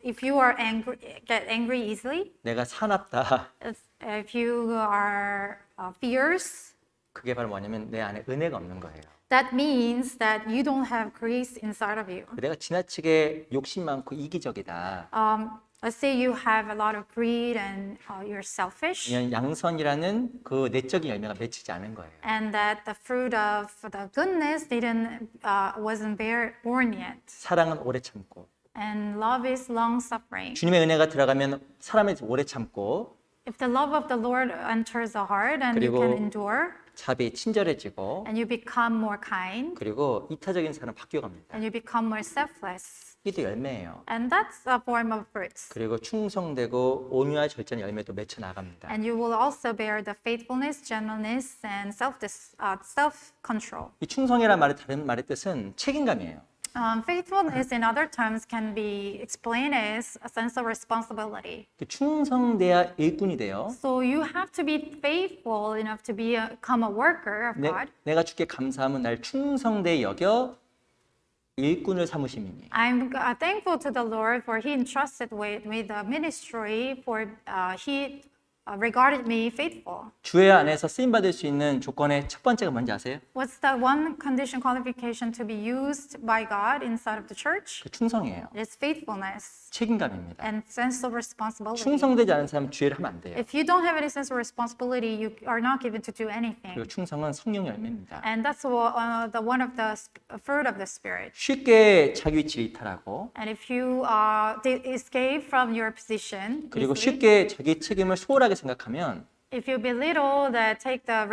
if you are angry, get angry easily. 내가 사납다. If you are fierce, 그게 바로 뭐냐면 내 안에 은혜가 없는 거예요. that means that you don't have grace inside of you. 내가 지나치게 욕심 많고 이기적이다. Let's say you have a lot of greed and you're selfish, 그냥 양선이라는 그 내적인 열매가 맺히지 않은 거예요. and that the fruit of the goodness wasn't born yet. 사랑은 오래 참고 And love is long suffering. 주님의 은혜가 들어가면 사람이 오래 참고 If the love of the Lord enters the heart and you 그리고 can endure 자비 친절해지고 and you become more kind 그리고 이타적인 사람 바뀌어갑니다. and you become more selfless. 이게 또 열매예요. And that's a form of fruits. 그리고 충성되고 온유와 절제의 열매도 맺혀 나갑니다. And you will also bear the faithfulness, gentleness, and self-control. 이 충성이라는 말의 다른 말의 뜻은 책임감이에요. Faithfulness in other terms can be explained as a sense of responsibility. 충성돼야 일꾼이 돼요. So you have to be faithful enough to become a worker of God. 내가 주께 감사함은 날 충성되게 여겨 일꾼을 삼으심이니. I'm thankful to the Lord for He entrusted me the ministry, for He regarded me faithful. 주의 안에서 쓰임 받을 수 있는 조건의 첫 번째가 뭔지 아세요? What's the one condition qualification to be used by God inside of the church? 그 충성이에요. It is faithfulness 책임감입니다. and sense of responsibility. 충성되지 않은 사람은 주의를 하면 안 돼요. If you don't have any sense of responsibility, you are not given to do anything. 그리고 충성은 성령 열매입니다. And that's one of the fruit of the Spirit. 쉽게 자기 위치를 이탈하고 And if you escape from your position, 그리고 easily, 쉽게 자기 책임을 소홀하게 생각하면 if you belittle take the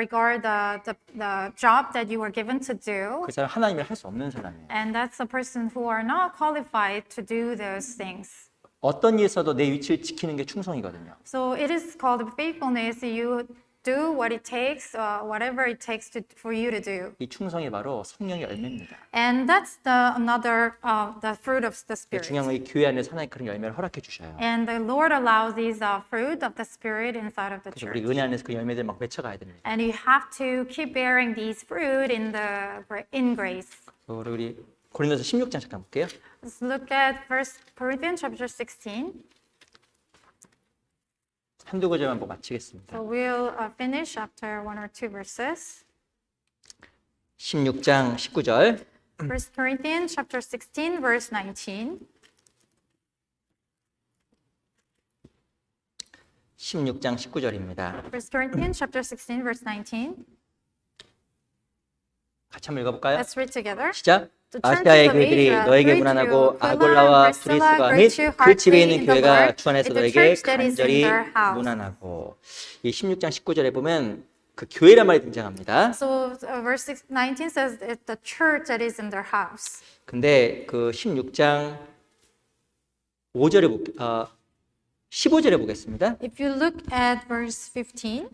job that you were given to do, 그 사람 하나님을 할 수 없는 사람이에요. and that's a person who are not qualified to do those things. 어떤 일에서도 내 위치를 지키는 게 충성이거든요. So it is called faithfulness. You do what it takes, whatever it takes for you to do. 이 충성이 바로 성령의 열매입니다. And that's the fruit of the Spirit. 중요한 건 이 교회 안에서 하나님 그런 열매를 허락해 주셔요. And the Lord allows these fruit of the Spirit inside of the 그래서 church. 우리 은혜 안에서 그 열매들 막 맺혀가야 됩니다. And you have to keep bearing these fruit in grace. 우리 고린도서 16장 잠깐 볼게요. Let's look at 1 Corinthians chapter 16. 한두 구절만 보고 마치겠습니다. So we'll finish after one or two verses. 16장 19절 1 Corinthians chapter 16, verse 19. 16장 19절입니다. 1 Corinthians chapter 16, verse 19. 같이 한번 읽어볼까요? Let's read together. 시작! The churches 아시아의 of 교회들이 Asia 너에게 greet 무난하고 you. 아골라와 Priscilla, 브리스가 및 greet you 그 집에 있는 heartily in the 교회가 Lord, 주 안에서 with the 너에게 church that is in 간절히 their house. 무난하고 이 16장 19절에 보면 그 교회란 말이 등장합니다. So verse 19 says it's the church that is in their house. 근데 그 16장 15절에 보겠습니다. If you look at verse 15,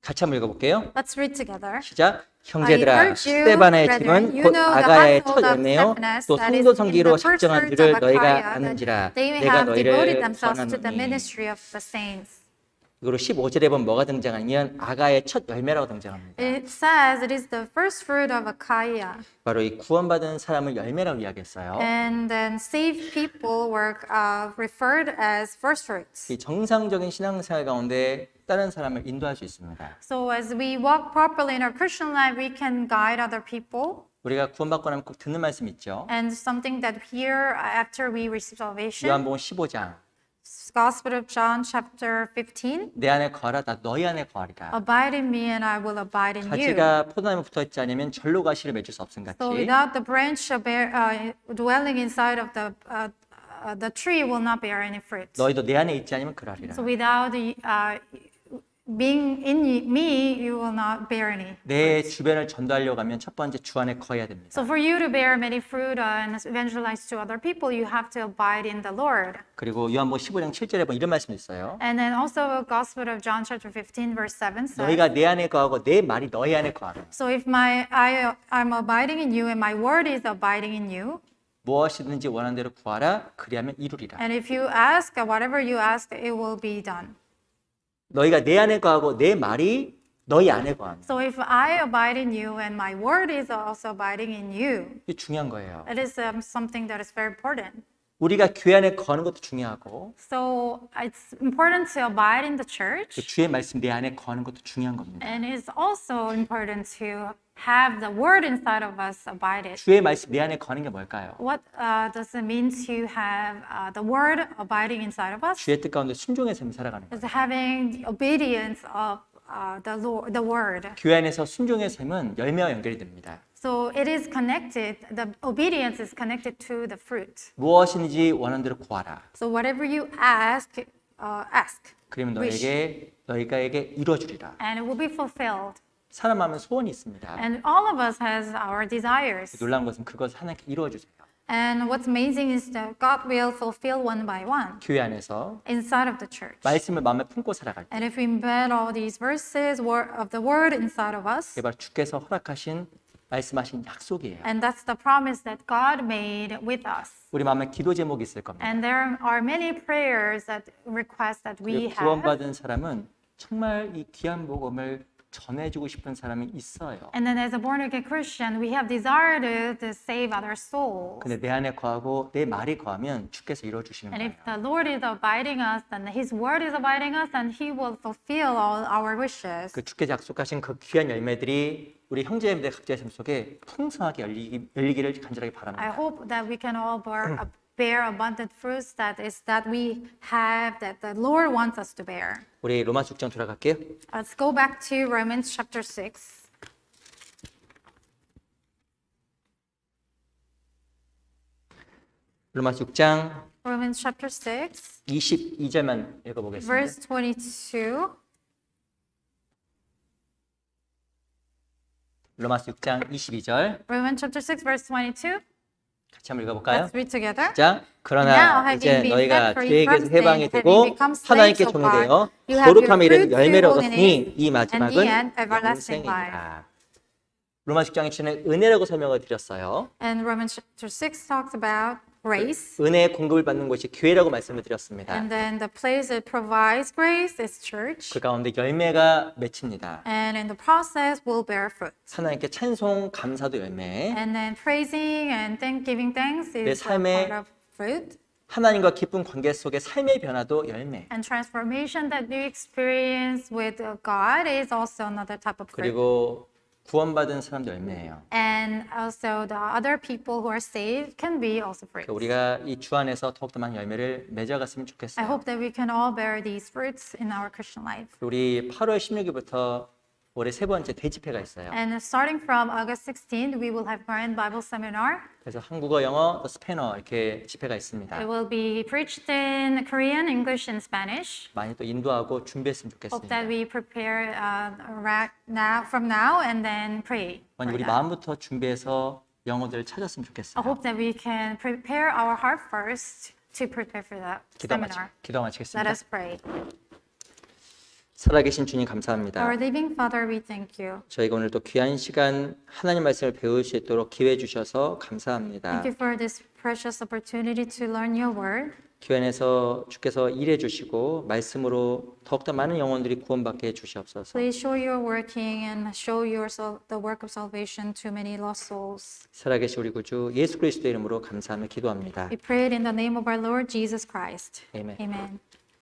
같이 한번 읽어볼게요. let's read together. 시작! I 형제들아, urge you, 스데반의 brethren, 집은 you 곧 know the 아가야의 household 첫 of 열매요 Stephanas 또 that is 성도 in 성기로 the first 작정한 fruits 줄을 of 너희가 Achaia, that 아는지라 they 내가 have devoted 너희를 themselves to the 권하노니 ministry of the saints. 이거로 15절에 보면 뭐가 등장하냐면 아가의 첫 열매라고 등장합니다. It says it is the first fruit of Achaia. 바로 이 구원받은 사람을 열매라고 이야기했어요. And then saved people were referred as first fruits. 이 정상적인 신앙생활 가운데 다른 사람을 인도할 수 있습니다. So as we walk properly in our Christian life, we can guide other people. 우리가 구원받고 나면 꼭 듣는 말씀 있죠. And something that here after we receive salvation, 요한복음 15장 Gospel of John chapter 15, 내 안에 거하라 나 너희 안에 거하리라. abide in me and I will abide in you. 가지가 포도나무에 붙어있지 않으면 절로 가시를 맺을 수 없음 같이 So without the branch dwelling inside of the tree will not bear any fruit. 너희도 내 안에 있지 않으면 그러리라. So without being in me, you will not bear any. 내 주변을 전도하려고 하면 첫 번째 주 안에 거해야 됩니다. So for you to bear many fruit and evangelize to other people, you have to abide in the Lord. 그리고 요한복음 15장 7절에 보면 이런 말씀이 있어요. And then also Gospel of John chapter 15 verse 7 says, 너희가 내 안에 거하고 내 말이 너희 안에 거하라. So if I'm abiding in you and my word is abiding in you, 무엇이든지 원하는 대로 구하라 그리하면 이루리라. and if you ask whatever you ask, it will be done. 너희가 내 안에 거하고 내 말이 너희 안에 거하라. So if I abide in you and my word is also abiding in you, 이게 중요한 거예요. it is something that is very important. 우리가 교회 안에 거하는 것도 중요하고 So it's important to abide in the church, 주의 말씀 내 안에 거하는 것도 중요한 겁니다. and it's also important to have the word inside of us abide it. 주의 말씀 내 안에 거하는 게 뭘까요? What does it mean to have the word abiding inside of us? 주의 뜻 가운데 순종의 삶을 살아가는 거예요. It's having the obedience of the Lord, the word. 교회 안에서 순종의 삶은 열매와 연결이 됩니다. So it is connected. The obedience is connected to the fruit. 무엇인지 원하는 대로 구하라. So whatever you ask, ask, 그러면 wish, 너희가에게 이루어주리라. and it will be fulfilled. 사람 마음은 소원이 있습니다. And all of us has our desires. 놀라운 것은 그것을 하나님께 이루어주세요. And what's amazing is that God will fulfill one by one 교회 안에서 inside of the church. 말씀을 마음에 품고 살아갈 때 And if we embed all these verses of the word inside of us, 그게 바로 주께서 허락하신 말씀하신 약속이에요. and that's the promise that God made with us. 우리 마음에 기도 제목이 있을 겁니다. And there are many prayers that requests that we 그리고 have. 구원받은 사람은 정말 이 귀한 복음을 전해주고 싶은 사람이 있어요. And then as a born again Christian, we have desire to save other souls. 근데 내 안에 거하고 내 말이 거하면 주께서 이루어주시는 And 거예요. if the Lord is abiding us, then His word is abiding us, and He will fulfill all our wishes. 그 주께서 약속하신 그 귀한 열매들이 우리 형제님들 각자의 삶 속에 풍성하게 열리기를 간절하게 I 바랍니다. hope that we can all bear abundant fruits that we have, that the Lord wants us to bear. 우리 로마서 6장 돌아갈게요. Let's go back to Romans chapter 6. 로마서 6장 Romans chapter 6, 22절만 읽어보겠습니다. verse 22. 로마서 6장 22절 Romans chapter 6, verse 22. 같이 한번 읽어볼까요? Let's read together. 자, Now, 그러나 having 이제 been 너희가 set free 죄에게서 from 해방이 sin, 되고 having become slaves 하나님께 of 종이 God, 되어 you have your 거룩함에 이르는 fruit 열매를 through 얻었으니 holiness, 이 and 마지막은 the end, everlasting life. 영생이니라. 로마서 6장에 주는 은혜라고 설명을 드렸어요. And Romans chapter 6 talks about grace. 은혜의 공급을 받는 곳이 교회라고 말씀을 드렸습니다. And then the place that provides grace is church. 그 가운데 열매가 맺힙니다. And in the process, we'll bear fruit. 하나님께 찬송, 감사도 열매. And then praising and giving thanks 내 is a 삶의 part of fruit. 하나님과 깊은 관계 속에 삶의 변화도 열매. And transformation that you experience with God is also another type of fruit. 그리고 구원받은 사람도 열매예요. And also the other people who are saved can be also fruits. 우리가 이 주 안에서 더욱더 많은 열매를 맺어갔으면 I 좋겠어요. hope that we can all bear these fruits in our Christian life. 우리 8월 16일부터 올해 세 번째 대집회가 있어요. And starting from August 16th, we will have Grand Bible Seminar. 그래서 한국어, 영어, 또 스페인어 이렇게 집회가 있습니다. It will be preached in Korean, English, and Spanish. 많이 또 인도하고 준비했으면 Hope 좋겠습니다. that we prepare from now and then pray. 많이 for 우리 that. 마음부터 준비해서 영어들을 찾았으면 I 좋겠어요. hope that we can prepare our heart first to prepare for that seminar. 기도 Let 마치겠습니다. us pray. 살아계신 주님 감사합니다. Our living Father, we thank you. 저희가 오늘 또 귀한 시간 하나님 말씀을 배울 수 있도록 기회 주셔서 감사합니다. Thank you for this precious opportunity to learn your word. 교회 안에서 주께서 일해 주시고 말씀으로 더욱더 많은 영혼들이 구원받게 해 주시옵소서. Please show your working and show the work of salvation to many lost souls. 살아계신 우리 구주 예수 그리스도의 이름으로 감사하며 기도합니다. We pray it in the name of our Lord Jesus Christ. 아멘. Amen.